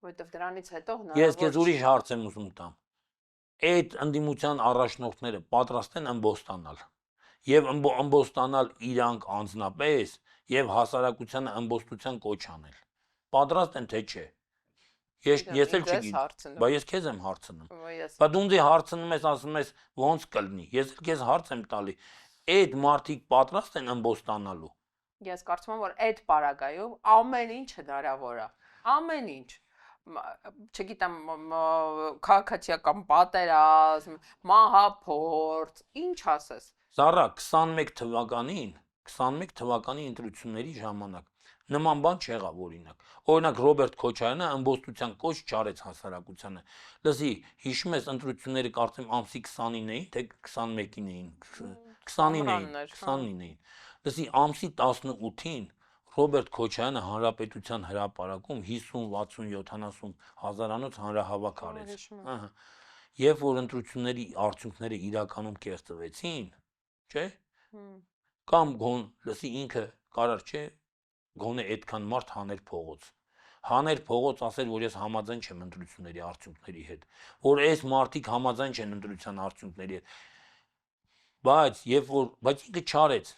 Որովհետև դրանից հետո հնարավոր Ես քեզ ուրիշ հարց եմ ուզում տամ։ Այդ ընդդիմության առաջնորդները պատրաստ են ըմբոստանալ եւ ըմբոստանալ իրանք անձնապես եւ հասարակությանը ըմբոստության կոչ անել։ Պատրաստ են թե չէ։ Ես էլ չգիտեմ, բայց ես քեզ եմ հարցնում։ Բայց դու ինձ հարցնում ես, ասում ես ոնց կլինի։ Ես էլ քեզ հարց եմ տալի։ Այդ մարդիկ պատրաստ են ըմբոստանալու։ Ես կարծում եմ, որ այդ պարագայում ամեն ինչ հնարավոր է։ Ամեն ինչ։ Չգիտեմ, քաղաքացիական պատերազմ, մահափորձ, ինչ ասես։ Զարա 21 թվականի ընտրությունների ժամանակ նման բան չեղավ օրինակ։ Օրինակ Ռոբերտ Քոչարյանը ըմբոստության կոչ չարեց հասարակությանը։ Լսի, հիշում ես ընտրությունները կարծեմ ամսի 29-ին էին, թե 21-ին էին։ 29-ին էին։ Լսի, ամսի 18-ին Ռոբերտ Քոչարյանը հանրապետության հրապարակում 50, 60, 70 հազարանոց հանրահավաք արեց։ Ահա։ Երբ որ ընտրությունների արդյունքները իրականում կեղծվեցին, չէ՞։ Կամ լսի ինքը կարար չէ գոնե այդքան մարդ հաներ փողոց։ Հաներ փողոց ասել, որ ես համաձայն չեմ ընտրությունների արդյունքների հետ, որ այս մարդիկ համաձայն չեն ընտրության արդյունքների հետ։ Բայց ինքը չարեց։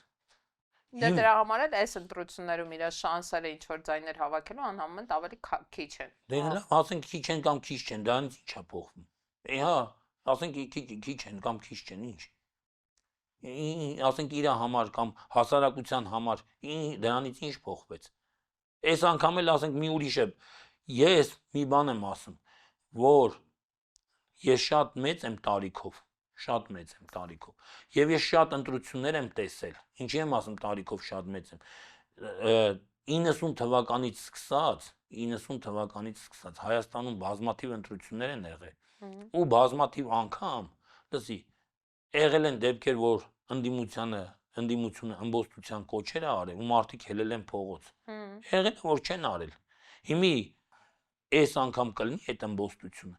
Դե դրա համար էլ այս ընտրություններում իր շանսերը ինչ որ ձայներ հավաքելու անհամեմատ ավելի քիչ են։ Դե լավ, ասենք քիչ են կամ քիչ չեն, դրանից ի՞նչ է փոխվում։ Հա, ասենք քիչ են կամ քիչ չեն, ինչ։ Ասենք իր համար կամ հասարակության համար դրանից ինչ փոխվեց։ Այս անգամ էլ ասենք մի ուրիշ է։ Ես մի բան եմ ասում, որ ես շատ մեծ եմ տարիքով, եւ ես շատ ընտրություններ եմ տեսել։ Ինչի եմ ասում տարիքով շատ մեծ եմ։ 90 թվականից սկսած Հայաստանում բազմաթիվ ընտրություններ են եղել։ Ու բազմաթիվ անգամ, լսի, եղել են դեպքեր, որ ընդդիմությունը ըմբոստության կոչեր է արել ու մարդիկ հելել են փողոց։ Եղել է որ չեն արել։ Հիմի այս անգամ կլինի այդ ըմբոստությունը։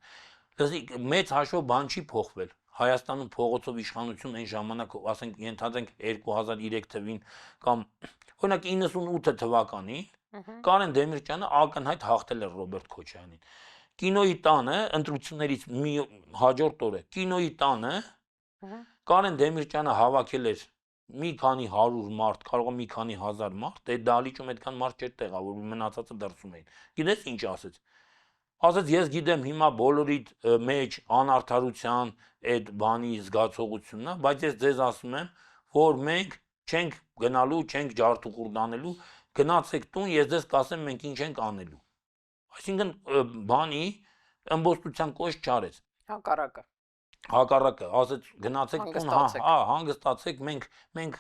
Լսի, մեծ հաշվով բան չի փոխվել։ Հայաստանում փողոցով իշխանություն այն ժամանակ, ասենք, ենթադրենք 2003 թվին կամ օրինակ 98 թվականին Կարեն Դեմիրճյանը ակնհայտ հաղթել էր Ռոբերտ Քոչարյանին։ Կինոյի տանը ընտրություններից մի հաջորդ օրը Կինոյի տանը Կարեն Դեմիրճյանը հավաքել էր մի քանի 100 մարդ, կարող է մի քանի 1000 մարդ, այդ դահլիճում այդքան մարդ չէր տեղավորվում, մնացածը դրսում էին։ Գիտես ինչ ասեց։ Ասեց ես գիտեմ հիմա բոլորի մեջ անարդարության այդ բանի զգացողությունն է, բայց ես ձեզ ասում եմ, որ մենք չենք գնալու, չենք ջարդուղուր դանելու, գնացեք տուն, ես ձեզ կասեմ մենք ինչ ենք անելու։ Այսինքն բանի ըմբոստության կոչ չարեց։ Հակառակը, ասեց գնացեք տուն, հանգստացեք, մենք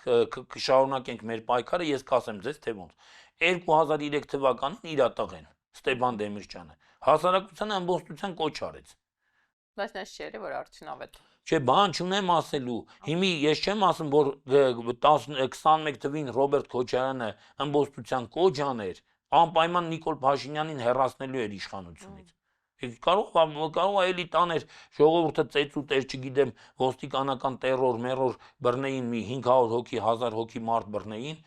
կշարունակենք մեր պայքարը, ես կասեմ ձեզ թե ոնց։ 2003 թվականին իր տղեն Ստեփան Դեմիրճյանը հասարակությանը ըմբոստության կոչ արեց։ Բայց նա չէր որ արդյունավետ։ Չէ, բան չունեմ ասելու։ Հիմի ես չեմ ասում, որ 21 թվին Ռոբերտ Քոչարյանը ըմբոստության կոչ աներ, անպայման Նիկոլ Փաշինյանին հեռացնելու էր իշխանությունից։ Կարող է էլի տաներ ժողովուրդը ծեծուտ էր, չգիտեմ, ոստիկանական տերոր, մերոր բռնեին մի 500 հոգի, 1000 հոգի մարդ բռնեին,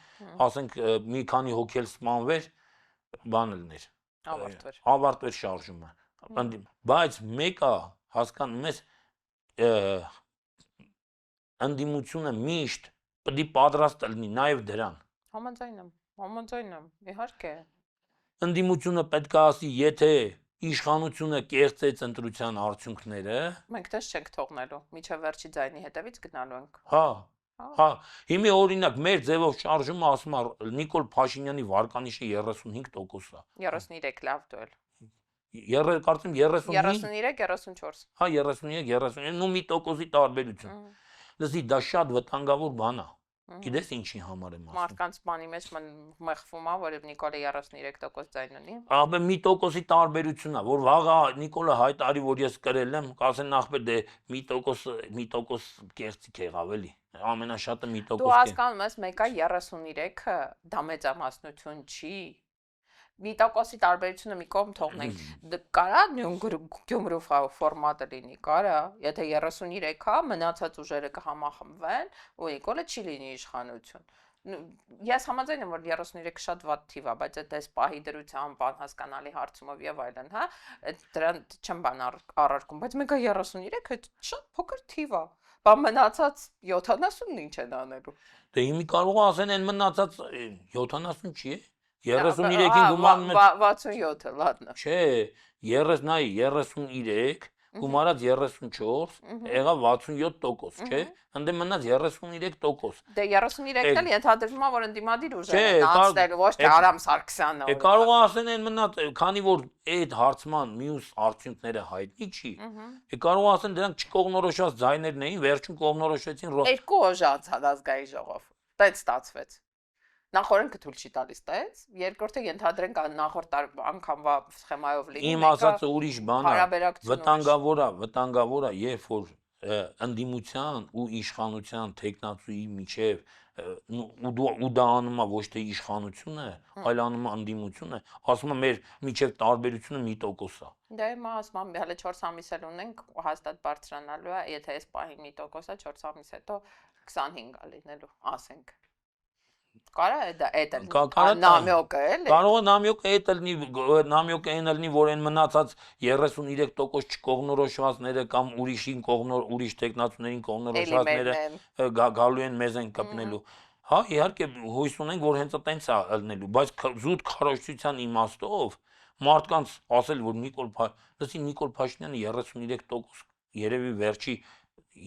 ասենք մի քանի հոգի էլ սպանվեր, բան լիներ։ Ավարտվեր շարժումը։ Բայց մեկը հասկանում ես ընդդիմությունը միշտ պետք է պատրաստ լինի նաև դրան։ Համաձայն եմ, իհարկե։ Ընդդիմությունը պետք է ասի, եթե իշխանությունը կեղծեց ընտրության արդյունքները, մենք դες չենք թողնելու, միջև վերջի ձայնի հետևից գնալու ենք։ Հա, հիմի օրինակ մեր ձևով շարժումը ասում է Նիկոլ Փաշինյանի վարկանիշը 35% է։ 33 լավ դու էլ։ Կարծեմ 35 33-34։ Հա 33-39 ու մի տոկոսի տարբերություն։ Լսի, դա շատ վտանգավոր բան է։ Գիտես ինչի համար եմ ասում։ Մարդկանց բանի մեջ մեղվում է, որ Նիկոլը 33% ձայն ունի։ Ահա մի տոկոսի տարբերություն է, որ վաղը Նիկոլը հայտարարի, որ ես կրել եմ, կասեն նախբեր դե մի տոկոս կեղծիք եղավ էլի։ Ամենաշատը մի տոկոս։ Դու հասկանում ես, մեկը 33-ը դա մեծամասնություն չի։ Մի տոկոսի տարբերությունը մի կողմ թողնենք։ Կարա Գյումրու ֆորմատը լինի, կարա, եթե 33-ա մնացած ուժերը կհամախմբվեն, ու Նիկոլը չի լինի իշխանություն։ Ես համաձայն եմ, որ 33 շատ վատ թիվ է, բայց այդ պահի դրությամբ, անհասկանալի հարցումով եւ այլն, հա, դրան չեմ բան առարկում, բայց մեկը 33 այդ շատ փոքր թիվ է։ Բան մնացած 70-ն ինչ են անելու։ Դե հիմի կարող ասեն այն մնացած 70 չի է։ 33-ին գումարում է 67-ը, լատնա։ Չէ, 33 գումարած 34, եղավ 67%, չէ։ Ընդ մնաց 33%։ Դե 33-ն էլ ենթադրվում է, որ ընդդիմադիր ուժեր են անցնել, ոչ թե Արամ Սարգսյանը։ Կարող ասեն այն մնաց, քանի որ այդ հարցման մյուս արդյունքները հայտնի չի։ Կարող ասեն դրանք չկողմնորոշված ձայներն էին, վերջում կողմնորոշվեցին։ Երկու օժ անցած ազգային ժողով։ Դա ստացվեց։ Նախորդը թույլ չի տալիս տենց, երկրորդը ենթադրենք նախորդ անգամվա սխեմայով լինի։ Իմ ասածը ուրիշ բան է, վտանգավոր է, երբ որ ընդդիմության ու իշխանության տեխնացուի միջև ու դա անում է ոչ թե իշխանությունը, այլ անում է ընդդիմությունը, ասում է մեր միջև տարբերությունը մի տոկոս է։ Դա եմ ասում, հələ 4 ամիս էլ ունենք, հաստատ բարձրանալու է, եթե այս պահին մի տոկոս է, 4 ամիս հետո 25 է լինելու, ասենք։ Կարա այդ նամյոկը էլի։ Կարող է նամյոկը այն լինի, որ այն մնացած 33% չկողմնորոշվածները կամ ուրիշ տեխնացուներին կողմնորոշվածները գալու են մեզ են կպնելու։ Հա, իհարկե հույս ունենք, որ հենց այտենց է ելնելու, բայց զուտ քարոզչության իմաստով մարդկանց ասել, որ Նիկոլ Փաշինյանը 33% երևի վերջի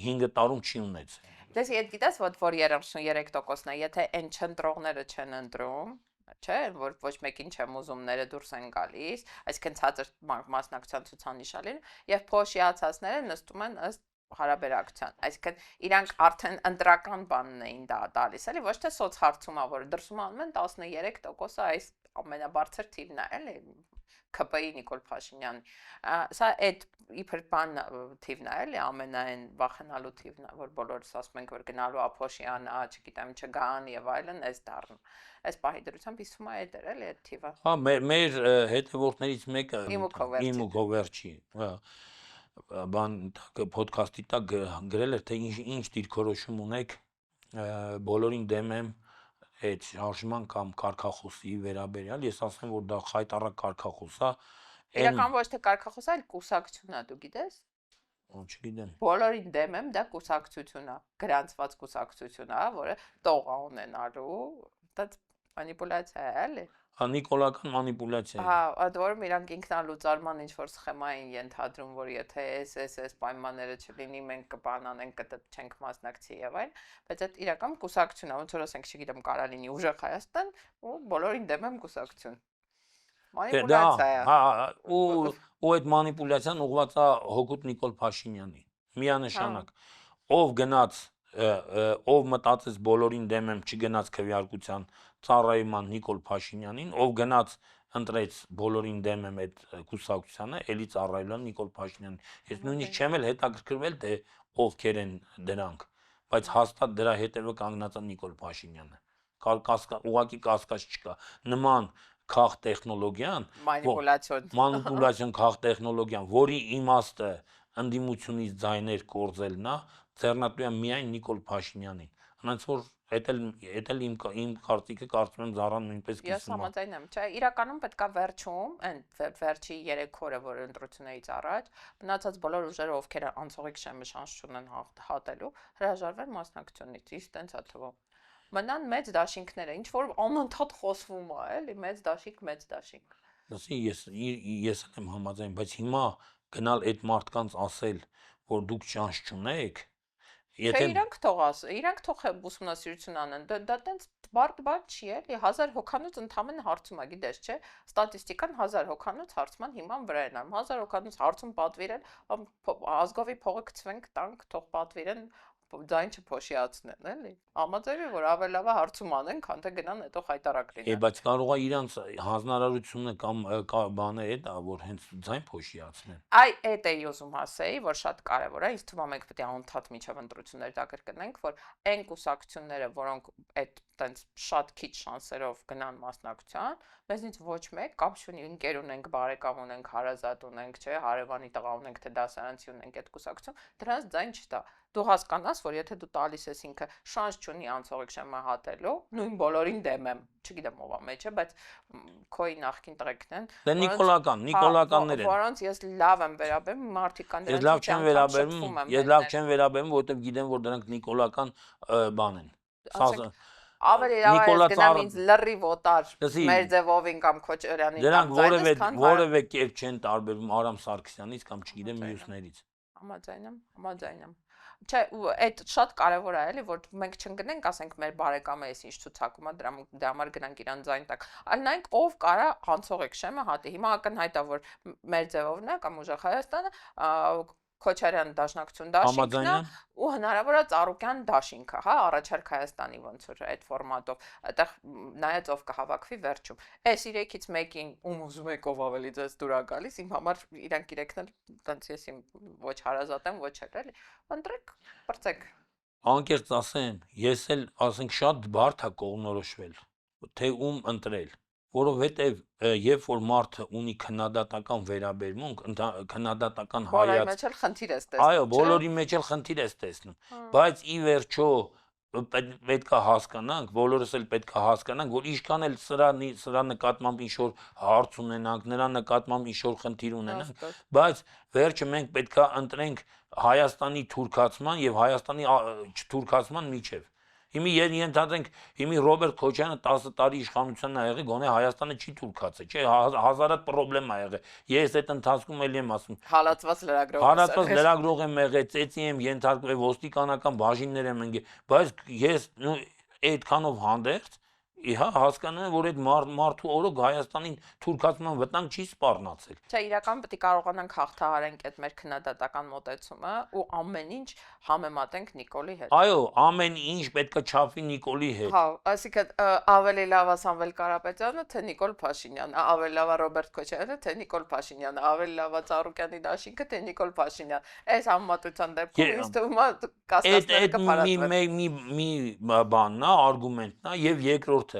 5 տարում չի ունեցել։ Դες իդ գիտես որ 33%-ն է, եթե այն չընտրողները չեն ընտրում, չէ, որ ոչ մեկին չեմ ուզումները դուրս են գալիս, այսինքն ցածր մասնակցության ցուցանիշալին, եւ փոշիացածները նստում են ըստ հարաբերակցության, այսինքն իրանք արդեն ընտրական բանն էին դա տալիս, էլի ոչ թե սոցհարցումա, որ դրսում անում են 13%-ը այս ամենաբարձր թիվն է, էլի ԿՊ-ի Նիկոլ Փաշինյանի, սա այդ իբր բան թիվն է, էլի ամենայն վախենալու թիվն է, որ բոլորս ասում ենք, որ գնալու Ափոշյանա, չգիտեմ, չգան եւ այլն, այս դառն։ Այս պահի դրությամբ իսում է այդ էր, էլի այդ թիվը։ Հա, մեր հետևորդներից մեկը Իմ ու Գովերչի, հա, բան ոդքասթի տակ գրել էր, թե ինչ դիրքորոշում ունեք բոլորին դեմ եմ այդ շարժման կամ կարգախոսի վերաբերյալ, ես ասեմ, որ դա խայտառակ կարգախոս է, իրական ոչ թե կարգախոս, այլ կուսակցություն է, դու գիտես։ Չգիտեմ։ Բոլորին դեմ եմ, դա կուսակցություն է, գրանցված կուսակցություն է, որը տող է ունենալու, դա մանիպուլյացիա է, էլի։ Հա, նիկոլական մանիպուլյացիա։ Հա, այդ որում իրանք ինքնալուծարման ինչ որ սխեմա են ենթադրում, որ եթե այս պայմանները չլինի, մենք կբանանենք, չենք մասնակցի եւ այլն, բայց այդ իրական կուսակցություն է, ոնց որ ասենք, չգիտեմ, կարա լինի ուժեղ Հայաստան, ու բոլորին դեմ եմ կուսակցություն։ Մանիպուլյացիա է։ Հա, ու այդ մանիպուլյացիան ուղղված է հօգուտ Նիկոլ Փաշինյանի։ Միանշանակ։ Ով գնաց, ով մտածեց բոլորին դեմ եմ, չգնաց քվեարկության ծառայման Նիկոլ Փաշինյանին, ով գնաց ընտրեց բոլորին դեմ եմ այդ կուսակցությանը, էլի ծառայելան Նիկոլ Փաշինյանին։ Ես նույնիսկ չեմ էլ հետաքրքրվել, թե ովքեր են դրանք, բայց հաստատ դրա հետևը կանգնած է Նիկոլ Փաշինյանը։ Ուղղակի կասկած չկա։ Նման քաղ տեխնոլոգիան, մանիպուլյացիոն քաղ տեխնոլոգիան, որի իմաստը ընդդիմությունից ձայներ կորզելն է, ձեռնատու է միայն Նիկոլ Փաշինյանին։ Հենց որ Էդ էլ իմ կարծիքը կարծում եմ Զարան նույնպես կիսում է։ Ես համաձայն եմ, չէ, իրականում պետքա վերջում, այն վերջի 3 օրը, որ ընտրություններից առաջ, մնացած բոլոր ուժերը, ովքեր անցողիկ շեմը շանս չունեն հատելու, հրաժարվեն մասնակցությունից, իսկ տենց է թվում։ Մնան մեծ դաշինքները, ինչ որ անընդհատ խոսվում է, էլի, մեծ դաշինք։ Լսի, ես եմ համաձայն, բայց հիմա գնալ այդ մարդկանց ասել, որ դուք շանս չունեք, Չէ, իրանք թող ուսումնասիրություն անեն, դա տենց բարդ բան չի, էլի, 1000 հոգանոց ընդամենը հարցում է, գիտես, չէ, ստատիստիկան 1000 հոգանոց հարցման հիման վրա են անում, 1000 հոգանոց հարցում պատվիրեն, ազգովի փողը գցվենք, տանք, թող պատվիրեն, ձայն չփոշիացնեն, էլի։ Համաձայն եմ, որ ավելի լավ է հարցում անեն, քան թե գնան հետո խայտարակ լինեն։ Բայց կարող է իրանց հանձնարարությունը կամ բանը է դա, որ հենց ձայն փոշիացնեն։ Այ այդ էի ուզում ասեի, որ շատ կարևոր է, ինձ թվում է մենք պետք է անընդհատ միջև ընտրություններ կրկնենք, որ այն կուսակցությունները, որոնք այդ տենց շատ քիչ շանսերով գնան մասնակցության, մեզնից ոչ մեկ կապ չունի, ընկեր ունենք, բարեկամ ունենք, հարազատ ունենք, չէ, հարևանի տղա ունենք, թե դասարանցի ունենք այդ կուսակցություն, դրանց ձայն չտա։ Դու հասկանաս, որ եթե դու տալիս ես ինքը շանս չունի անցողիկ շեմը հատելու, նույն բոլորին դեմ եմ, չգիտեմ ով է մեջը, բայց քոյի նախքին տղեկն են։ Դե նիկոլականներ են։ Որոնց ես լավ եմ վերաբերում, մարդիկ կան դրանց։ Ես լավ չեմ վերաբերում, որովհետև գիտեմ, որ դրանք նիկոլական բան են։ Ավելի լավ է գնամ ինձ լրիվ օտար մեր ձևովին կամ Քոչարյանի կամ որևէ կերպ չեն տարբերվում Արամ Սարգսյանից կամ չգիտեմ մյուսներից։ Համաձայն եմ։ Չէ, այդ շատ կարևոր է, էլի, որ մենք չընկնենք, ասենք մեր բարեկամը էս ինչ ցուցակում է, դրա համար գնանք իրան ձայն տակ։ Այլ նայենք ով կարա հանցողիկ շեմը հատի։ Հիմա ակնհայտ է, որ մեր ձևովն է կամ ուժեղ Հայաստանը Քոչարյան դաշնակցություն դաշինքն է ու հնարավոր է Ծառուկյան դաշինքը, հա, առաջարկ Հայաստանի ոնց որ այդ ֆորմատով, այդտեղ նայած ով կհավաքվի վերջում։ Այս 3-ից մեկին ում ուզում եք ով ավելի ձեզ դուր է գալիս, իմ համար իրանք 3-ն էլ տենց ես իմ ոչ հարազատ եմ, ոչ էլ էլի։ Ընտրեք, բրծեք։ Անկեղծ ասեմ, ես էլ ասենք շատ բարդ է կողմնորոշվել, թե ում ընտրել։ Որովհետև երբ որ մարդը ունի քննադատական վերաբերմունք, քննադատական հայացք, բոլորի մեջ էլ խնդիր ես տեսնում։ Այո, բոլորի մեջ էլ խնդիր ես տեսնում, բայց ի վերջո պետք է հասկանանք, բոլորս էլ պետք է հասկանանք, որ ինչքան էլ սրա նկատմամբ ինչ որ հարց ունենանք, նրա նկատմամբ ինչ որ խնդիր ունենանք, բայց վերջը մենք պետք է ընտրենք Հայաստանի թուրքացման եւ Հայաստանի չթուրքացման միջև։ Հիմի ենթադրենք, հիմի Ռոբերտ Քոչյանը 10 տարի իշխանության ա եղել, գոնե Հայաստանը չի թուրքացել, չէ, հազարատ պրոբլեմ ա եղել։ Ես այդ ընթացքում էլի եմ ասում, Հալածված լրագրող։ հարատված լրագրող եմ եղել, ծեծի եմ ենթարկվել, ոստիկանական բաժիններ եմ ընկել, բայց ես այդքանով հանդերձ իհա հասկանում եմ, որ այդ մարդու օրոք Հայաստանին թուրքացման վտանգ չի սպառնացել։ Չէ, իրական պետք է կարողանանք հաղթահարենք այդ մեր քննադատական մոտեցումը ու ամեն ինչ համեմատենք Նիկոլի հետ։ Այո, ամեն ինչ պետք է չափվի Նիկոլի հետ։ Հա, այսինքն ավելի լավ է Սամվել Կարապետյանը, թե Նիկոլ Փաշինյանը, ավելի լավ է Ռոբերտ Քոչյանը, թե Նիկոլ Փաշինյանը, ավելի լավ է Ծառուկյանի դաշինքը, թե Նիկոլ Փաշինյան։ Այս համեմատության դեպքում ինձ թվում է կասկածները կփարատվեն։ մի բանն է, արգումենտն է եւ երկրորդը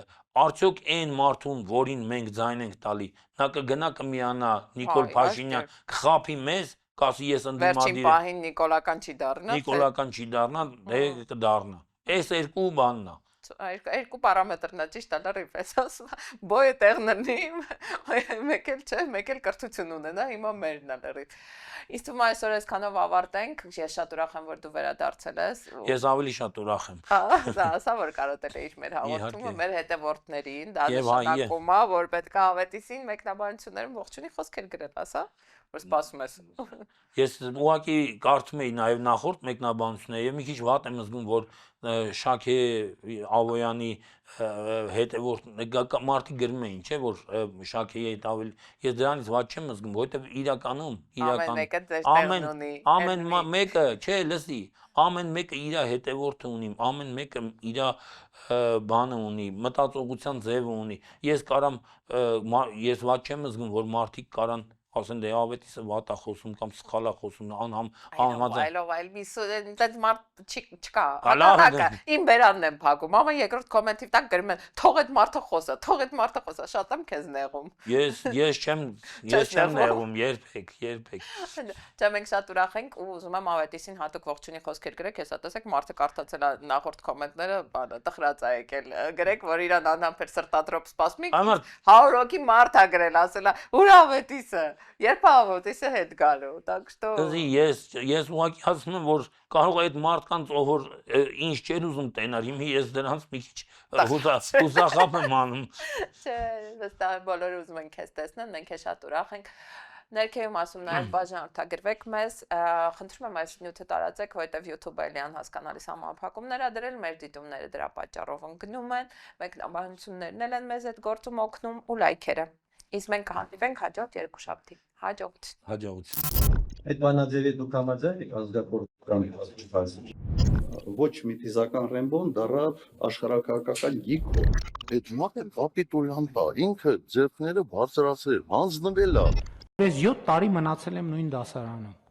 արդյոք այն մարդուն, որին մենք ձայն ենք տալի, նա կգնա կմիանա Նիկոլ Փաշինյան, կխափի մեզ, կասի ես ընդդիմադիր Վերջին պահին նիկոլական չի դառնա։ Նիկոլական չի դառնա, դե կդառնա։ Այս երկու բանն է։ Երկու պարամետրն է, ճիշտ է, լրիվ ես ասում, բոյը տեղն ունի, մեկ էլ չէ, մեկ էլ կրթություն ունենա, հիմա մերն է լրիվ։ Իսկ թվում է այսօր այսքանով ավարտենք, ես շատ ուրախ եմ, որ դու վերադարձել ես։ Ես ավելի շատ ուրախ եմ։ Ասա, որ կարոտել էիր մեր հաղորդումը, մեր հետևորդներին, դա նշանակում է, որ պետք է ավետիսին մեկնաբանություններում ողջունի խոսքեր գրել, ասա, որ սպասում ես։ Ես ուղղակի կարդում էի նաև նախորդ մեկնաբանությունները եւ մի քիչ վատ եմ զգում, որ Շաքե Ավոյանի հետևորդ մարդիկ գրում էին, չէ, որ Շաքեի հետ ավելի ես դրանից վատ չեմ զգում, որովհետեւ իրականում ամեն մեկը, չէ, լսի, ամեն մեկը իր հետևորդը ունի, ամեն մեկը իր բանը ունի, մտածողության ձևը ունի։ Ես կարամ ես վատ չեմ զգում, որ մարդիկ կարան ասեն դե ավետիսը վատ է խոսում կամ սխալ է խոսում այլ միսուր մարդ չկա հակառակը իմ բերանն եմ փակում ամեն երկրորդ կոմենտի տակ գրում են թող այդ մարդը խոսա շատ եմ քեզ նեղում ես չեմ նեղում երբեք Չէ մենք շատ ուրախ ենք ու ուզում եմ ավետիսին հատուկ ողջունի խոսքեր գրեք հեսա տեսեք մարդը կարդացել է նախորդ կոմենտները բանը տխրած է եկել գրեք որ իրան անհամբեր սրտադրոպ սպասում 100 հոգի մարդ է գրել ասել է ուր ավետիսը Երբ ավոտիսը հետ գալու, так что ես ուղղակի ասում եմ, որ կարող է այդ մարդկանց որ ինչ չեր ուզում տենալ, հիմա ես դրանց մի քիչ հուսախաբ եմ անում։ Չէ, վստահ եմ բոլորը ուզում են քեզ տեսնել, մենք էլ շատ ուրախ ենք։ Ներքևում ասում նաև բաժանորդագրվեք մեզ, խնդրում եմ այս նյութը տարածեք, որովհետև YouTube-ը էլի անհասկանալի համապակումներ ա դրել, մեր դիտումները դրա պատճառով ընկնում են, մեկնաբանություններն էլ են մեզ այդ գործում օգնում ու լայքերը։ Իսկ մենք կհանդիպենք հաջորդ երկուշաբթի։ Հաջողություն։ Այդ բանաձևի դուք համաձայն եք ազգակորական ասում։ Ոչ մի ֆիզիկական Ռեմբոն դառավ աշխարհակահաղական գիգ։ Այդ մարդը կապիտուլյանտ է, ինքը ձեռքները բարձրացրել, հանձնվել է։ Ես 7 տարի մնացել եմ նույն դասարանում։